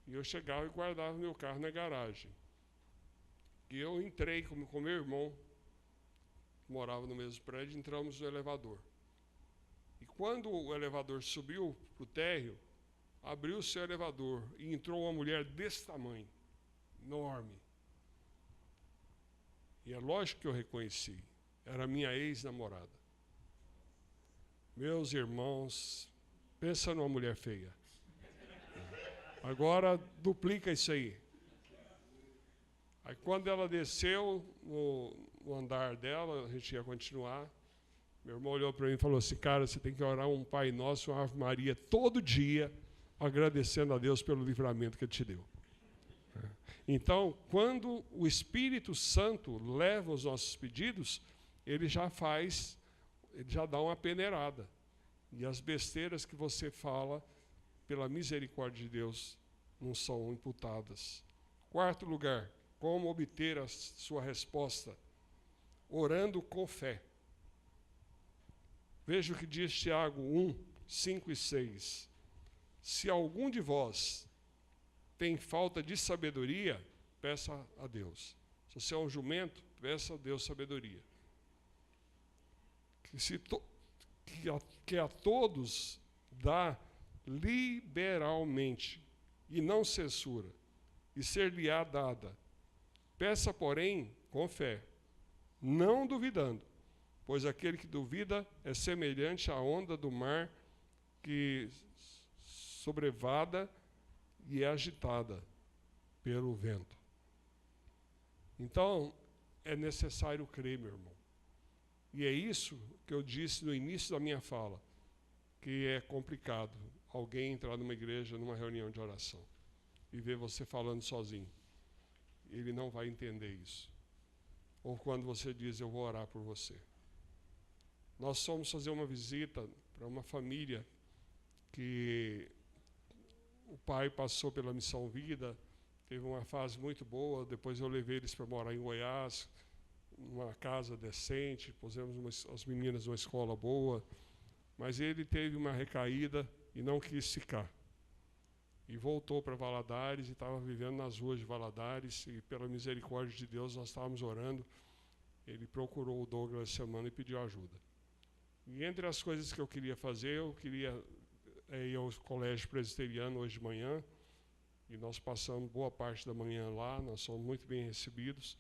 e eu chegava e guardava meu carro na garagem. E eu entrei com meu irmão, que morava no mesmo prédio, entramos no elevador. E quando o elevador subiu para o térreo, abriu o seu elevador e entrou uma mulher desse tamanho, enorme. E é lógico que eu reconheci, era minha ex-namorada. Meus irmãos, pensa numa mulher feia. Agora duplica isso aí. Aí quando ela desceu no andar dela, a gente ia continuar, meu irmão olhou para mim e falou assim, cara, você tem que orar um Pai Nosso, uma Ave Maria, todo dia, agradecendo a Deus pelo livramento que Ele te deu. Então, quando o Espírito Santo leva os nossos pedidos, ele já dá uma peneirada. E as besteiras que você fala, pela misericórdia de Deus, não são imputadas. 4º lugar, como obter a sua resposta? Orando com fé. Veja o que diz Tiago 1, 5 e 6. Se algum de vós tem falta de sabedoria, peça a Deus. Se você é um jumento, peça a Deus sabedoria. Que a todos dá liberalmente e não censura, e ser-lhe-á dada. Peça, porém, com fé, não duvidando, pois aquele que duvida é semelhante à onda do mar que sobrevada e é agitada pelo vento. Então, é necessário crer, meu irmão. E é isso que eu disse no início da minha fala, que é complicado alguém entrar numa igreja, numa reunião de oração, e ver você falando sozinho. Ele não vai entender isso. Ou quando você diz, eu vou orar por você. Nós fomos fazer uma visita para uma família que o pai passou pela Missão Vida, teve uma fase muito boa, depois eu levei eles para morar em Goiás, numa casa decente, pusemos as meninas numa escola boa, mas ele teve uma recaída e não quis ficar. E voltou para Valadares e estava vivendo nas ruas de Valadares, e pela misericórdia de Deus nós estávamos orando. Ele procurou o Douglas essa semana e pediu ajuda. E entre as coisas que eu queria fazer, eu queria ir ao colégio presbiteriano hoje de manhã, e nós passamos boa parte da manhã lá, nós somos muito bem recebidos,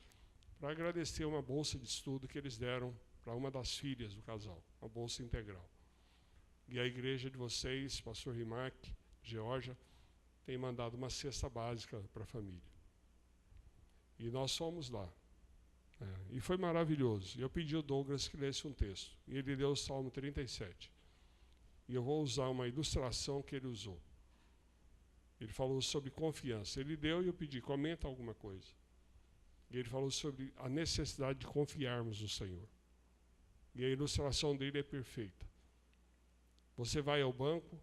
para agradecer uma bolsa de estudo que eles deram para uma das filhas do casal, uma bolsa integral. E a igreja de vocês, pastor Rimac, Georgia, tem mandado uma cesta básica para a família. E nós fomos lá. E foi maravilhoso. Eu pedi ao Douglas que lesse um texto. E ele leu o Salmo 37. E eu vou usar uma ilustração que ele usou. Ele falou sobre confiança. Ele deu e eu pedi, comenta alguma coisa. E ele falou sobre a necessidade de confiarmos no Senhor. E a ilustração dele é perfeita. Você vai ao banco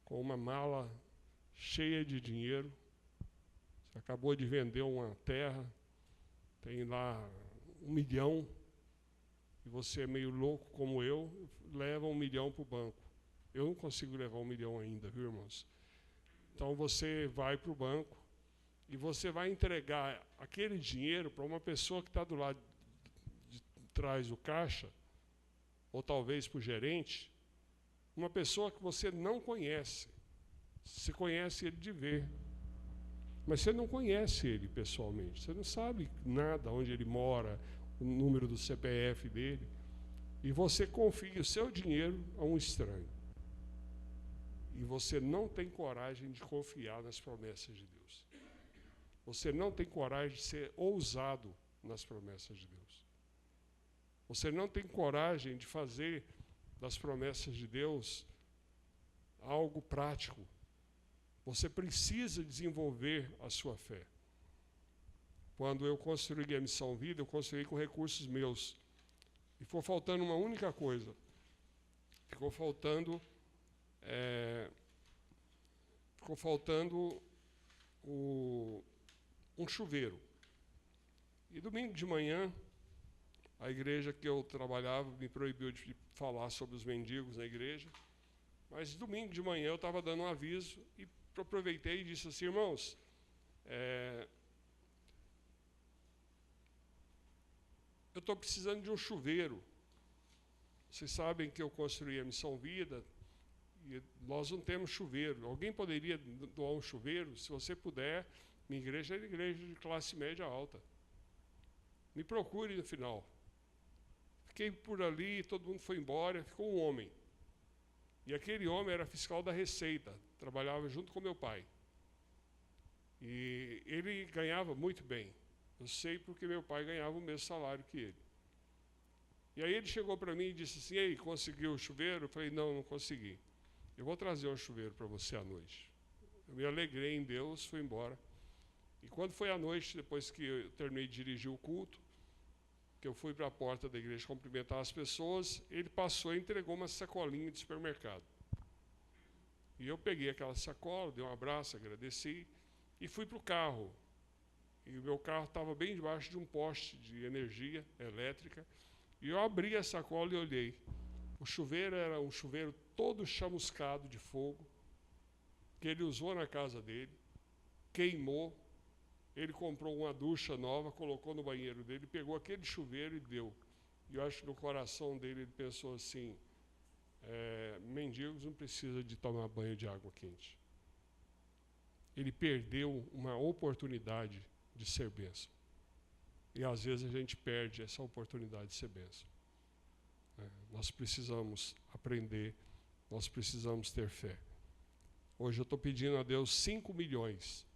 com uma mala cheia de dinheiro. Você acabou de vender uma terra, tem lá 1 milhão, e você é meio louco como eu, leva 1 milhão para o banco. Eu não consigo levar 1 milhão ainda, viu, irmãos? Então você vai para o banco e você vai entregar aquele dinheiro para uma pessoa que está do lado de trás do caixa, ou talvez para o gerente, uma pessoa que você não conhece. Você conhece ele de ver, mas você não conhece ele pessoalmente. Você não sabe nada, onde ele mora, o número do CPF dele. E você confia o seu dinheiro a um estranho. E você não tem coragem de confiar nas promessas de Deus. Você não tem coragem de ser ousado nas promessas de Deus. Você não tem coragem de fazer das promessas de Deus algo prático. Você precisa desenvolver a sua fé. Quando eu construí a Missão Vida, eu construí com recursos meus. E ficou faltando uma única coisa. Ficou faltando um chuveiro. E domingo de manhã, a igreja que eu trabalhava me proibiu de falar sobre os mendigos na igreja. Mas domingo de manhã eu estava dando um aviso e aproveitei e disse assim, irmãos, eu estou precisando de um chuveiro. Vocês sabem que eu construí a Missão Vida e nós não temos chuveiro. Alguém poderia doar um chuveiro? Se você puder, minha igreja é uma igreja de classe média alta. Me procure no final. Fiquei por ali, todo mundo foi embora, ficou um homem. E aquele homem era fiscal da Receita, trabalhava junto com meu pai. E ele ganhava muito bem. Eu sei porque meu pai ganhava o mesmo salário que ele. E aí ele chegou para mim e disse assim, ei, conseguiu o chuveiro? Eu falei, não consegui. Eu vou trazer um chuveiro para você à noite. Eu me alegrei em Deus, fui embora. E quando foi à noite, depois que eu terminei de dirigir o culto, que eu fui para a porta da igreja cumprimentar as pessoas, ele passou e entregou uma sacolinha de supermercado. E eu peguei aquela sacola, dei um abraço, agradeci, e fui para o carro. E o meu carro estava bem debaixo de um poste de energia elétrica, e eu abri a sacola e olhei. O chuveiro era um chuveiro todo chamuscado de fogo, que ele usou na casa dele, queimou. Ele comprou uma ducha nova, colocou no banheiro dele, pegou aquele chuveiro e deu. E eu acho que no coração dele ele pensou assim, mendigos não precisam de tomar banho de água quente. Ele perdeu uma oportunidade de ser bênção. E às vezes a gente perde essa oportunidade de ser bênção. Nós precisamos aprender, nós precisamos ter fé. Hoje eu estou pedindo a Deus 5 milhões.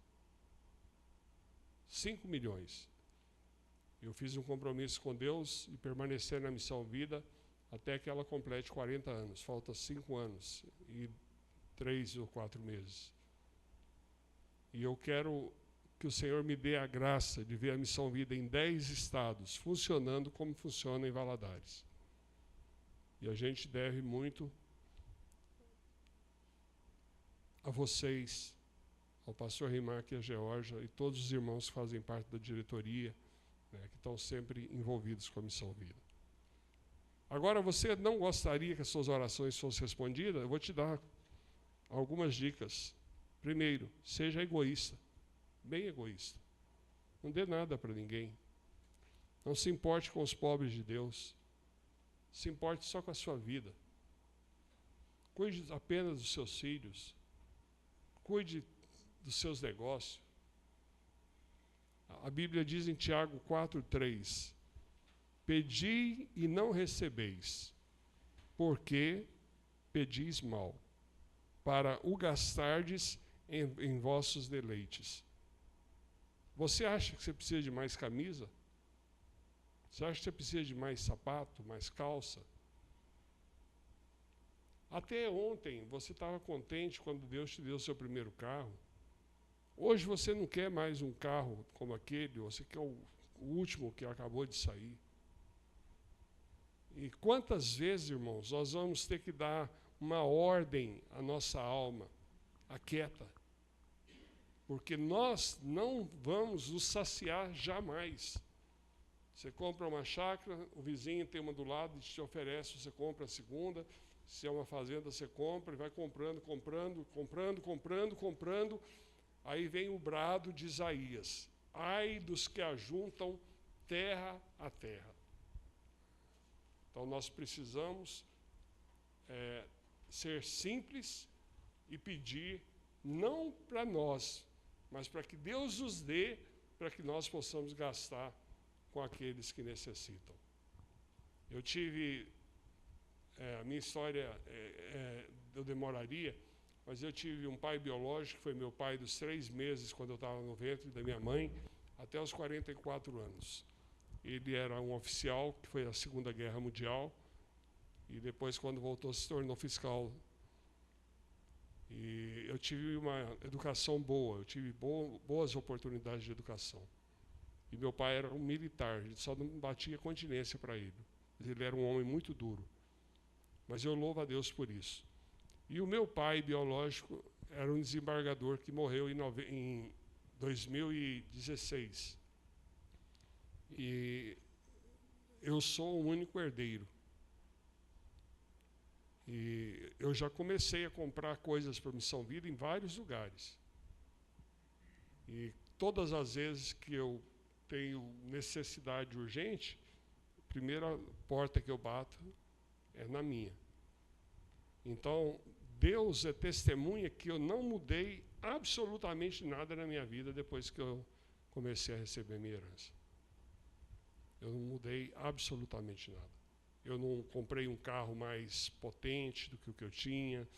5 milhões. Eu fiz um compromisso com Deus e permanecer na Missão Vida até que ela complete 40 anos. Falta 5 anos e 3 ou 4 meses. E eu quero que o Senhor me dê a graça de ver a Missão Vida em 10 estados, funcionando como funciona em Valadares. E a gente deve muito a vocês, ao pastor Rimac e a Georgia, e todos os irmãos que fazem parte da diretoria, que estão sempre envolvidos com a Missão Vida. Agora, você não gostaria que as suas orações fossem respondidas? Eu vou te dar algumas dicas. Primeiro, seja egoísta, bem egoísta. Não dê nada para ninguém. Não se importe com os pobres de Deus. Se importe só com a sua vida. Cuide apenas dos seus filhos. Cuide dos seus negócios. A Bíblia diz em Tiago 4:3, pedi e não recebeis, porque pedis mal, para o gastardes em vossos deleites. Você acha que você precisa de mais camisa? Você acha que você precisa de mais sapato, mais calça? Até ontem você estava contente quando Deus te deu o seu primeiro carro. Hoje você não quer mais um carro como aquele, você quer o último que acabou de sair. E quantas vezes, irmãos, nós vamos ter que dar uma ordem à nossa alma, aquieta, porque nós não vamos nos saciar jamais. Você compra uma chácara, o vizinho tem uma do lado e te oferece, você compra a segunda. Se é uma fazenda, você compra e vai comprando. Aí vem o brado de Isaías: ai dos que ajuntam terra a terra. Então nós precisamos ser simples e pedir, não para nós, mas para que Deus nos dê, para que nós possamos gastar com aqueles que necessitam. Eu tive, a minha história, eu demoraria, mas eu tive um pai biológico, que foi meu pai dos 3 meses, quando eu estava no ventre da minha mãe, até os 44 anos. Ele era um oficial, que foi a Segunda Guerra Mundial, e depois, quando voltou, se tornou fiscal. E eu tive uma educação boa, eu tive boas oportunidades de educação. E meu pai era um militar, a gente só não batia continência para ele. Ele era um homem muito duro. Mas eu louvo a Deus por isso. E o meu pai biológico era um desembargador que morreu em 2016. E eu sou o único herdeiro. E eu já comecei a comprar coisas para a Missão Vida em vários lugares. E todas as vezes que eu tenho necessidade urgente, a primeira porta que eu bato é na minha. Então, Deus é testemunha que eu não mudei absolutamente nada na minha vida depois que eu comecei a receber minha herança. Eu não mudei absolutamente nada. Eu não comprei um carro mais potente do que o que eu tinha.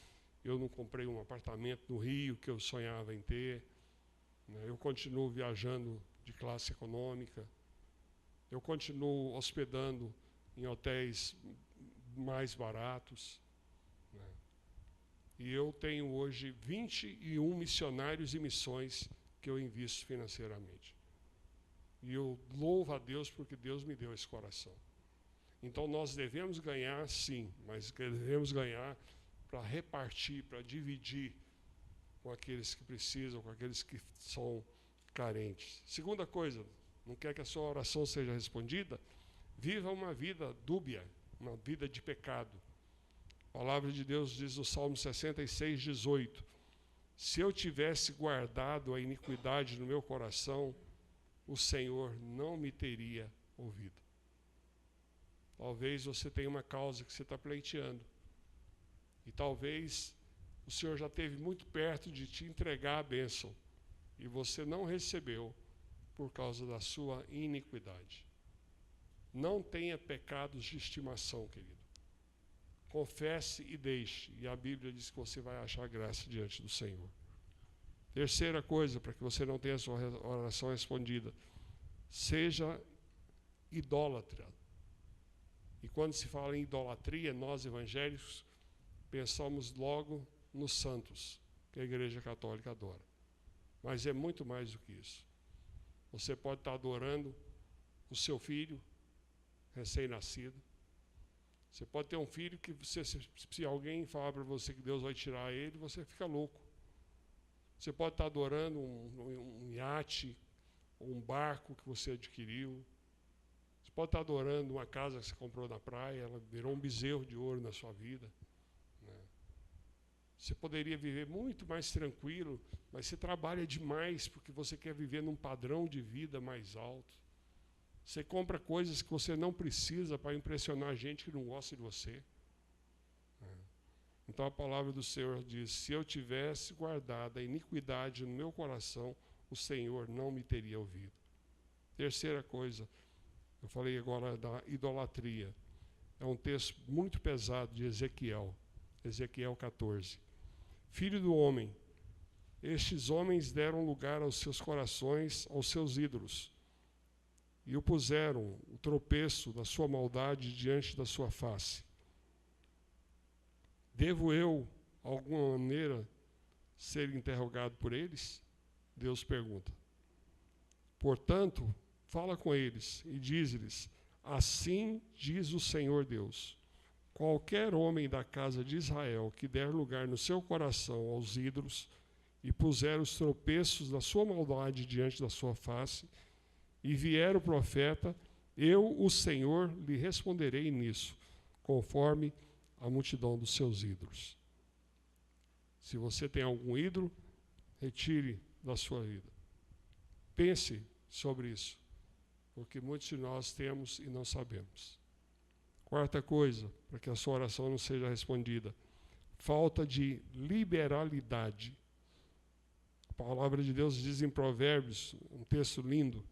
Eu não comprei um apartamento no Rio que eu sonhava em ter. Eu continuo viajando de classe econômica. Eu continuo hospedando em hotéis mais baratos. E eu tenho hoje 21 missionários e missões que eu invisto financeiramente. E eu louvo a Deus porque Deus me deu esse coração. Então nós devemos ganhar, sim, mas devemos ganhar para repartir, para dividir com aqueles que precisam, com aqueles que são carentes. Segunda coisa, não quer que a sua oração seja respondida? Viva uma vida dúbia, uma vida de pecado. A palavra de Deus diz no Salmo 66, 18: se eu tivesse guardado a iniquidade no meu coração, o Senhor não me teria ouvido. Talvez você tenha uma causa que você está pleiteando. E talvez o Senhor já esteve muito perto de te entregar a bênção. E você não recebeu por causa da sua iniquidade. Não tenha pecados de estimação, querido. Confesse e deixe. E a Bíblia diz que você vai achar graça diante do Senhor. Terceira coisa, para que você não tenha a sua oração respondida: seja idólatra. E quando se fala em idolatria, nós evangélicos pensamos logo nos santos, que a Igreja Católica adora. Mas é muito mais do que isso. Você pode estar adorando o seu filho recém-nascido. Você pode ter um filho que se alguém falar para você que Deus vai tirar ele, você fica louco. Você pode estar adorando um iate, ou um barco que você adquiriu. Você pode estar adorando uma casa que você comprou na praia, ela virou um bezerro de ouro na sua vida. Você poderia viver muito mais tranquilo, mas você trabalha demais porque você quer viver num padrão de vida mais alto. Você compra coisas que você não precisa para impressionar a gente que não gosta de você. Então a palavra do Senhor diz: se eu tivesse guardado a iniquidade no meu coração, o Senhor não me teria ouvido. Terceira coisa, eu falei agora da idolatria. É um texto muito pesado de Ezequiel 14. Filho do homem, estes homens deram lugar aos seus corações, aos seus ídolos, e o puseram o tropeço da sua maldade diante da sua face. Devo eu, de alguma maneira, ser interrogado por eles? Deus pergunta. Portanto, fala com eles e diz-lhes: assim diz o Senhor Deus: qualquer homem da casa de Israel que der lugar no seu coração aos ídolos e puser os tropeços da sua maldade diante da sua face, e vier o profeta, eu, o Senhor, lhe responderei nisso, conforme a multidão dos seus ídolos. Se você tem algum ídolo, retire da sua vida. Pense sobre isso, porque muitos de nós temos e não sabemos. Quarta coisa, para que a sua oração não seja respondida: falta de liberalidade. A palavra de Deus diz em Provérbios, um texto lindo: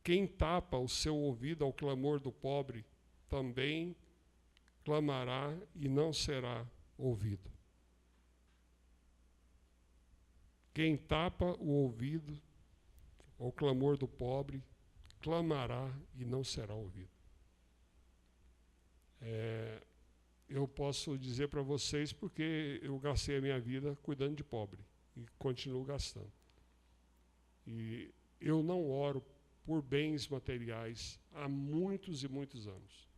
quem tapa o seu ouvido ao clamor do pobre, também clamará e não será ouvido. Quem tapa o ouvido ao clamor do pobre, clamará e não será ouvido. Eu posso dizer para vocês porque eu gastei a minha vida cuidando de pobre e continuo gastando. E eu não oro por bens materiais há muitos e muitos anos.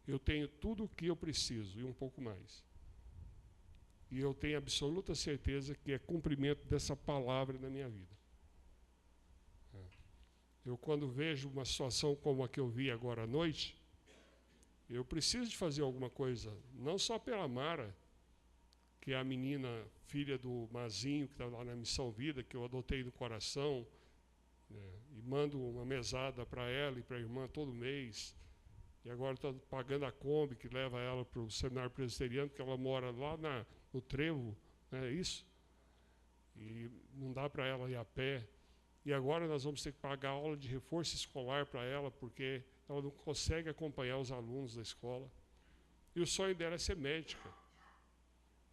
Eu tenho tudo o que eu preciso e um pouco mais. E eu tenho absoluta certeza que é cumprimento dessa palavra na minha vida. Eu, quando vejo uma situação como a que eu vi agora à noite, eu preciso de fazer alguma coisa, não só pela Mara, que é a menina, filha do Mazinho, que está lá na Missão Vida, que eu adotei no coração, né, e mando uma mesada para ela e para a irmã todo mês. E agora estou pagando a Kombi, que leva ela para o seminário presbiteriano, porque ela mora lá no Trevo, né, isso? E não dá para ela ir a pé. E agora nós vamos ter que pagar aula de reforço escolar para ela, porque ela não consegue acompanhar os alunos da escola. E o sonho dela é ser médica.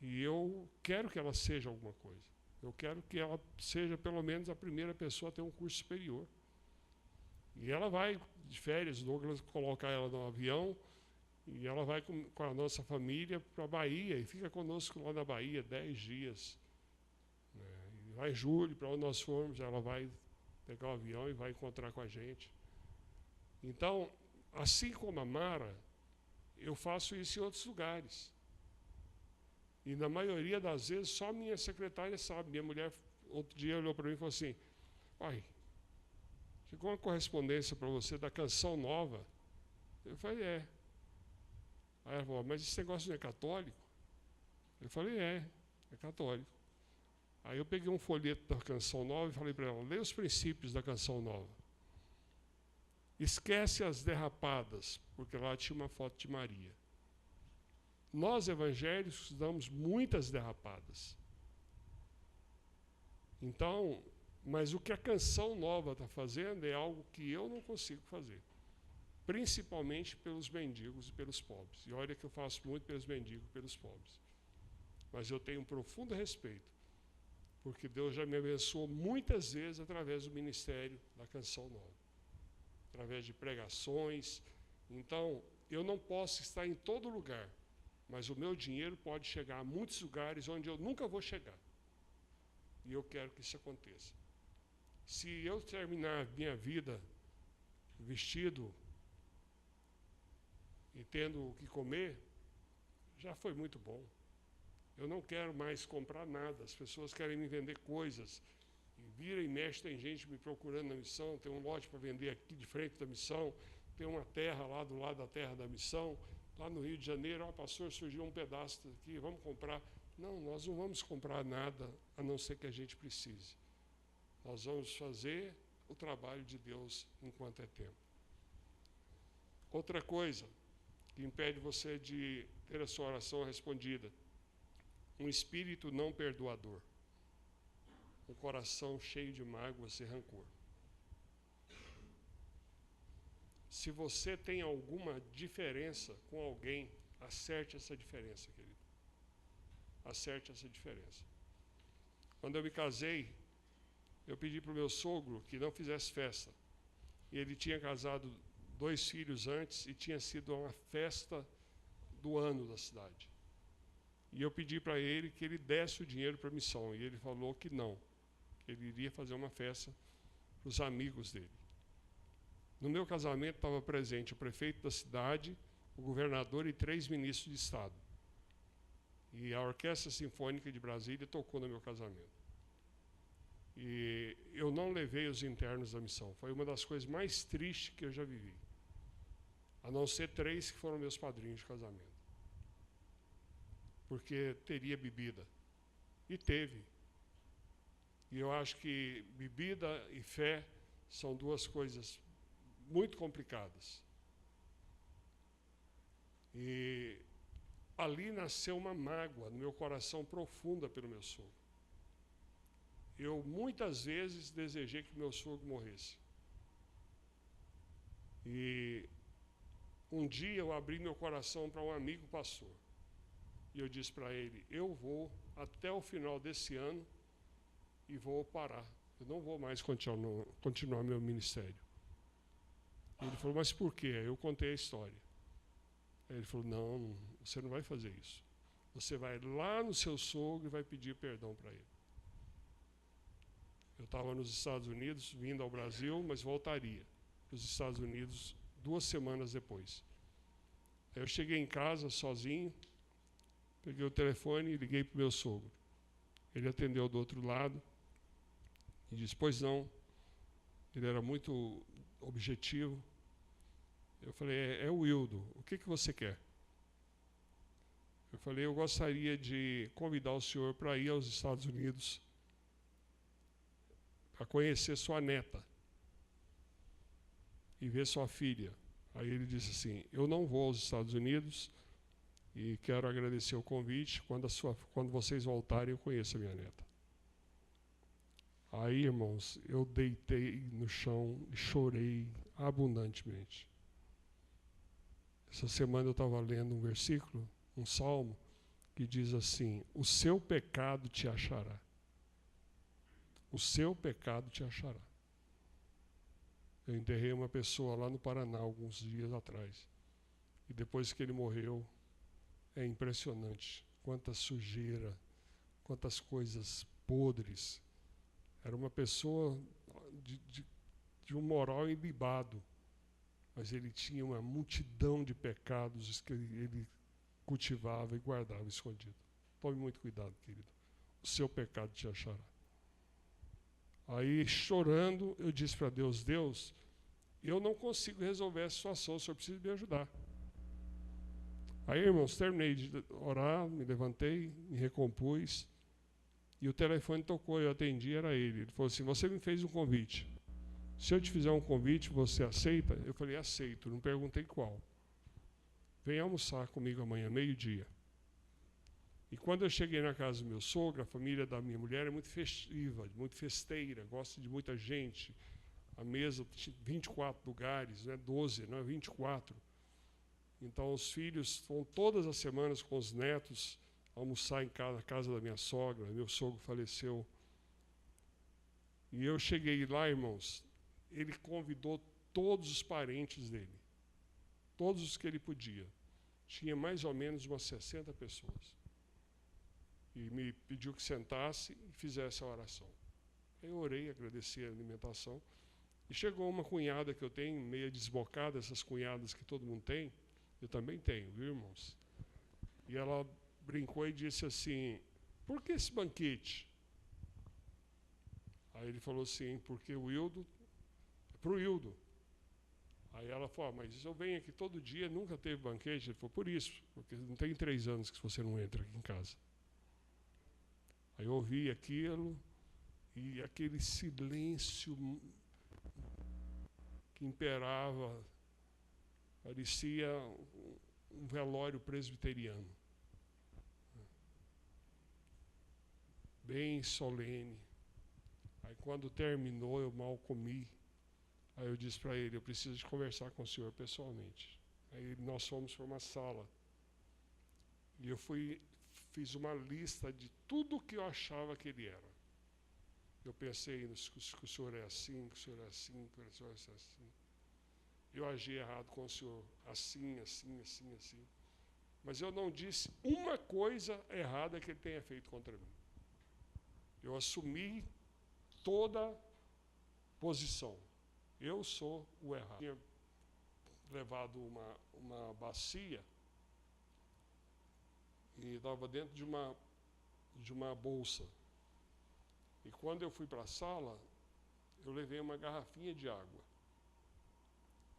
E eu quero que ela seja alguma coisa. Eu quero que ela seja, pelo menos, a primeira pessoa a ter um curso superior. E ela vai de férias, o Douglas coloca ela no avião, e ela vai com a nossa família para a Bahia, e fica conosco lá na Bahia 10 dias. E lá em julho, para onde nós formos, ela vai pegar o avião e vai encontrar com a gente. Então, assim como a Mara, eu faço isso em outros lugares. E na maioria das vezes, só minha secretária sabe. Minha mulher, outro dia, olhou para mim e falou assim: pai, chegou uma correspondência para você da Canção Nova. Eu falei: é. Aí ela falou: mas esse negócio não é católico? Eu falei: é católico. Aí eu peguei um folheto da Canção Nova e falei para ela: lê os princípios da Canção Nova. Esquece as derrapadas, porque lá tinha uma foto de Maria. Nós, evangélicos, damos muitas derrapadas. Então, mas o que a Canção Nova está fazendo é algo que eu não consigo fazer. Principalmente pelos mendigos e pelos pobres. E olha que eu faço muito pelos mendigos e pelos pobres. Mas eu tenho um profundo respeito, porque Deus já me abençoou muitas vezes através do ministério da Canção Nova. Através de pregações. Então, eu não posso estar em todo lugar, mas o meu dinheiro pode chegar a muitos lugares onde eu nunca vou chegar. E eu quero que isso aconteça. Se eu terminar minha vida vestido e tendo o que comer, já foi muito bom. Eu não quero mais comprar nada. As pessoas querem me vender coisas. E vira e mexe, tem gente me procurando na missão, tem um lote para vender aqui de frente da missão, tem uma terra lá do lado da terra da missão, lá no Rio de Janeiro: pastor, surgiu um pedaço aqui, vamos comprar. Não, nós não vamos comprar nada, a não ser que a gente precise. Nós vamos fazer o trabalho de Deus enquanto é tempo. Outra coisa que impede você de ter a sua oração respondida: um espírito não perdoador, um coração cheio de mágoas e rancor. Se você tem alguma diferença com alguém, acerte essa diferença, querido. Acerte essa diferença. Quando eu me casei, eu pedi para o meu sogro que não fizesse festa. E ele tinha casado 2 filhos antes e tinha sido uma festa do ano da cidade. E eu pedi para ele que ele desse o dinheiro para a missão. E ele falou que não, que ele iria fazer uma festa para os amigos dele. No meu casamento estava presente o prefeito da cidade, o governador e 3 ministros de Estado. E a Orquestra Sinfônica de Brasília tocou no meu casamento. E eu não levei os internos da missão. Foi uma das coisas mais tristes que eu já vivi. A não ser 3 que foram meus padrinhos de casamento. Porque teria bebida. E teve. E eu acho que bebida e fé são 2 coisas muito complicadas. E ali nasceu uma mágoa no meu coração profunda pelo meu sogro. Eu muitas vezes desejei que meu sogro morresse. E um dia eu abri meu coração para um amigo pastor. E eu disse para ele, eu vou até o final desse ano e vou parar. Eu não vou mais continuar meu ministério. Ele falou, mas por quê? Eu contei a história. Aí ele falou, não, você não vai fazer isso. Você vai lá no seu sogro e vai pedir perdão para ele. Eu estava nos Estados Unidos, vindo ao Brasil, mas voltaria para os Estados Unidos 2 semanas depois. Aí eu cheguei em casa sozinho, peguei o telefone e liguei para o meu sogro. Ele atendeu do outro lado e disse, pois não. Ele era muito objetivo. Eu falei, é o Wildo, o que você quer? Eu falei, eu gostaria de convidar o senhor para ir aos Estados Unidos para conhecer sua neta e ver sua filha. Aí ele disse assim, eu não vou aos Estados Unidos e quero agradecer o convite, quando vocês voltarem eu conheço a minha neta. Aí, irmãos, eu deitei no chão e chorei abundantemente. Essa semana eu estava lendo um versículo, um salmo, que diz assim, o seu pecado te achará. O seu pecado te achará. Eu enterrei uma pessoa lá no Paraná alguns dias atrás. E depois que ele morreu, é impressionante quanta sujeira, quantas coisas podres. Era uma pessoa de um moral ilibado, mas ele tinha uma multidão de pecados que ele cultivava e guardava escondido. Tome muito cuidado, querido. O seu pecado te achará. Aí, chorando, eu disse para Deus, Deus, eu não consigo resolver essa situação, o senhor precisa me ajudar. Aí, irmãos, terminei de orar, me levantei, me recompus, e o telefone tocou, eu atendi, era ele. Ele falou assim, você me fez um convite. Se eu te fizer um convite, você aceita? Eu falei, aceito, não perguntei qual. Vem almoçar comigo amanhã, 12h. E quando eu cheguei na casa do meu sogro, a família da minha mulher é muito festiva, muito festeira, gosta de muita gente. A mesa tinha 24 lugares, não é 12, não é 24. Então os filhos vão todas as semanas com os netos almoçar em casa da minha sogra. Meu sogro faleceu. E eu cheguei lá, irmãos, ele convidou todos os parentes dele, todos os que ele podia. Tinha mais ou menos umas 60 pessoas. E me pediu que sentasse e fizesse a oração. Eu orei, agradeci a alimentação. E chegou uma cunhada que eu tenho, meia desbocada, essas cunhadas que todo mundo tem, eu também tenho, viu, irmãos? E ela brincou e disse assim, por que esse banquete? Aí ele falou assim, porque o Wildo, é para o Wildo. Aí ela falou, mas eu venho aqui todo dia, nunca teve banquete. Ele falou, por isso, porque não tem 3 anos que você não entra aqui em casa. Aí eu ouvi aquilo, e aquele silêncio que imperava, parecia um velório presbiteriano. Bem solene. Aí quando terminou, eu mal comi. Aí eu disse para ele, eu preciso de conversar com o senhor pessoalmente. Aí nós fomos para uma sala. E eu fiz uma lista de tudo que eu achava que ele era. Eu pensei que o senhor é assim, que o senhor é assim, que o senhor é assim. Eu agi errado com o senhor, assim, assim, assim, assim. Mas eu não disse uma coisa errada que ele tenha feito contra mim. Eu assumi toda posição. Eu sou o errado. Eu tinha levado uma bacia e estava dentro de uma bolsa. E quando eu fui para a sala, eu levei uma garrafinha de água.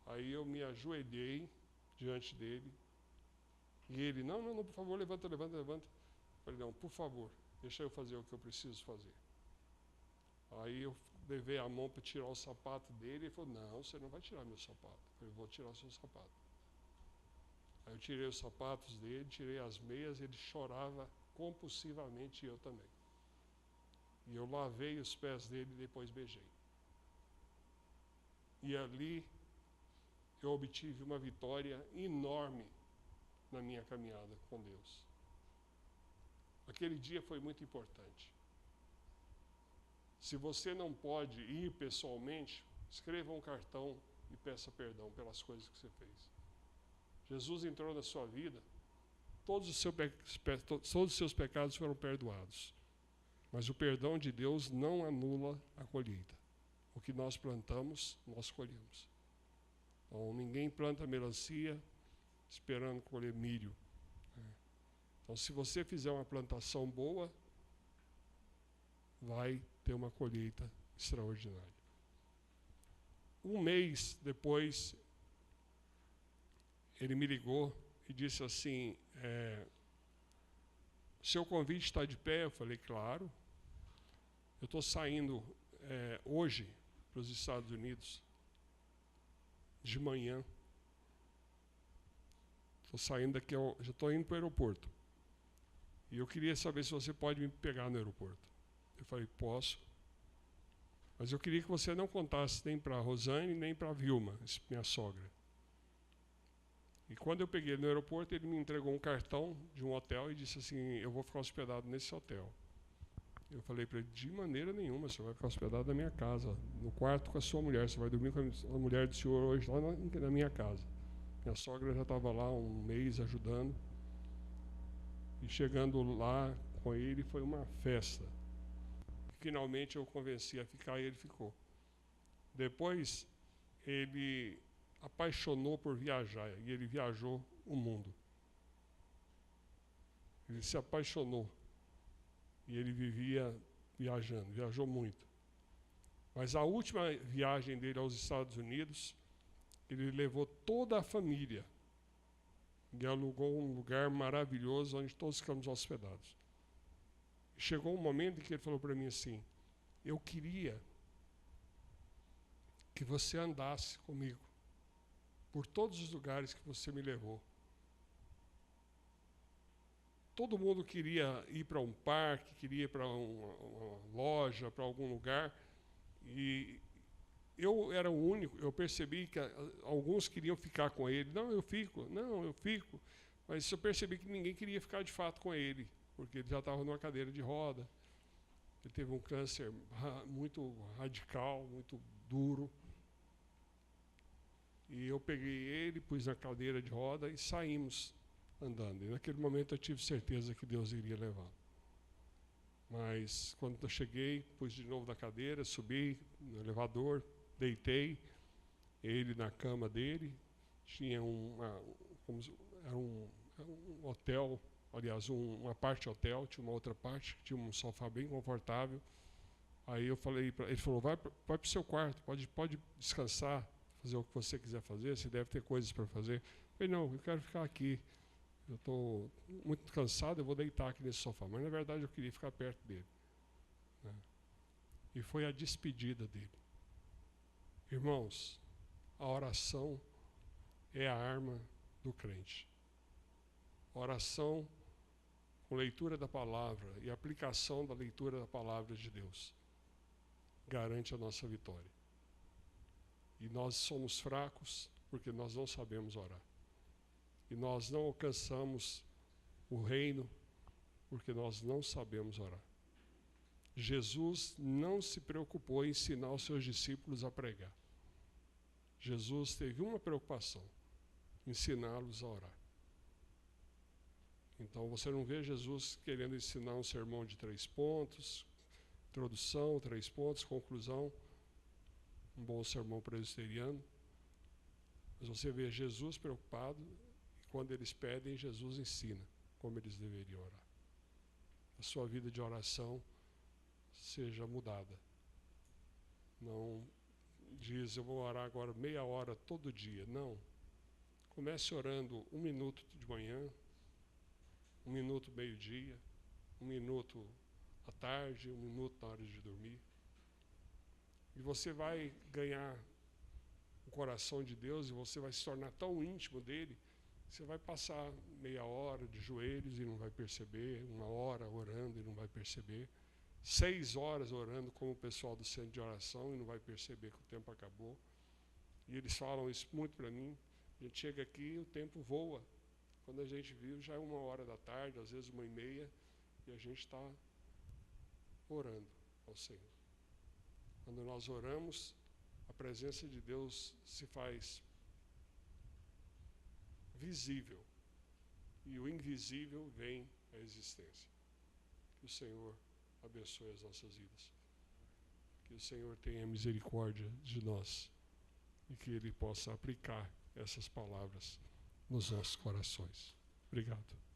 Aí eu me ajoelhei diante dele. E ele, não, por favor, levanta. Eu falei, não, por favor, deixa eu fazer o que eu preciso fazer. Aí eu levei a mão para tirar o sapato dele, ele falou, não, você não vai tirar meu sapato. Eu falei, vou tirar seu sapato. Aí eu tirei os sapatos dele, tirei as meias, ele chorava compulsivamente e eu também. E eu lavei os pés dele e depois beijei. E ali eu obtive uma vitória enorme na minha caminhada com Deus. Aquele dia foi muito importante. Se você não pode ir pessoalmente, escreva um cartão e peça perdão pelas coisas que você fez. Jesus entrou na sua vida, todos os seus pecados foram perdoados. Mas o perdão de Deus não anula a colheita. O que nós plantamos, nós colhemos. Então, ninguém planta melancia esperando colher milho. Então, se você fizer uma plantação boa, vai ter uma colheita extraordinária. Um mês depois, ele me ligou e disse assim, seu convite está de pé? Eu falei, claro. Eu estou saindo hoje para os Estados Unidos, de manhã. Estou saindo daqui, já estou indo para o aeroporto. E eu queria saber se você pode me pegar no aeroporto. Eu falei, posso. Mas eu queria que você não contasse nem para a Rosane, nem para a Vilma, minha sogra. E quando eu peguei ele no aeroporto, ele me entregou um cartão de um hotel e disse assim, eu vou ficar hospedado nesse hotel. Eu falei para ele, de maneira nenhuma, você vai ficar hospedado na minha casa, no quarto com a sua mulher, você vai dormir com a mulher do senhor hoje lá na minha casa. Minha sogra já estava lá um mês ajudando. E chegando lá com ele, foi uma festa. Finalmente eu o convenci a ficar e ele ficou. Depois, ele apaixonou por viajar e ele viajou o mundo. Ele se apaixonou e ele vivia viajando, viajou muito. Mas a última viagem dele aos Estados Unidos, ele levou toda a família e alugou um lugar maravilhoso onde todos ficamos hospedados. Chegou um momento em que ele falou para mim assim, eu queria que você andasse comigo por todos os lugares que você me levou. Todo mundo queria ir para um parque, queria ir para uma loja, para algum lugar, e eu era o único, eu percebi que alguns queriam ficar com ele. Não, eu fico. Mas eu percebi que ninguém queria ficar de fato com ele, porque ele já estava numa cadeira de roda. Ele teve um câncer muito radical, muito duro. E eu peguei ele, pus na cadeira de roda e saímos andando. E naquele momento eu tive certeza que Deus iria levar. Mas quando eu cheguei, pus de novo na cadeira, subi no elevador, deitei ele na cama dele. Tinha era um hotel, aliás, uma parte hotel, tinha uma outra parte que tinha um sofá bem confortável. Aí eu falei para ele, falou, vai para o seu quarto, pode descansar, fazer o que você quiser fazer, você deve ter coisas para fazer. Eu falei, não, eu quero ficar aqui. Eu estou muito cansado, eu vou deitar aqui nesse sofá. Mas, na verdade, eu queria ficar perto dele. Né? E foi a despedida dele. Irmãos, a oração é a arma do crente. Oração com leitura da palavra e aplicação da leitura da palavra de Deus garante a nossa vitória. E nós somos fracos porque nós não sabemos orar. E nós não alcançamos o reino porque nós não sabemos orar. Jesus não se preocupou em ensinar os seus discípulos a pregar. Jesus teve uma preocupação, ensiná-los a orar. Então você não vê Jesus querendo ensinar um sermão de 3 pontos, introdução, 3 pontos, conclusão, um bom sermão presbiteriano. Mas você vê Jesus preocupado e quando eles pedem, Jesus ensina como eles deveriam orar. A sua vida de oração seja mudada. Não diz, eu vou orar agora meia hora todo dia. Não. Comece orando 1 minuto de manhã, 1 minuto meio-dia, 1 minuto à tarde, 1 minuto na hora de dormir. E você vai ganhar o coração de Deus e você vai se tornar tão íntimo dele, você vai passar meia hora de joelhos e não vai perceber, 1 hora orando e não vai perceber, 6 horas orando como o pessoal do centro de oração e não vai perceber que o tempo acabou. E eles falam isso muito para mim. A gente chega aqui e o tempo voa. Quando a gente viu, já é 1 hora da tarde, às vezes 1h30, e a gente está orando ao Senhor. Quando nós oramos, a presença de Deus se faz visível, e o invisível vem à existência. Que o Senhor abençoe as nossas vidas. Que o Senhor tenha misericórdia de nós e que Ele possa aplicar essas palavras nos nossos corações. Obrigado.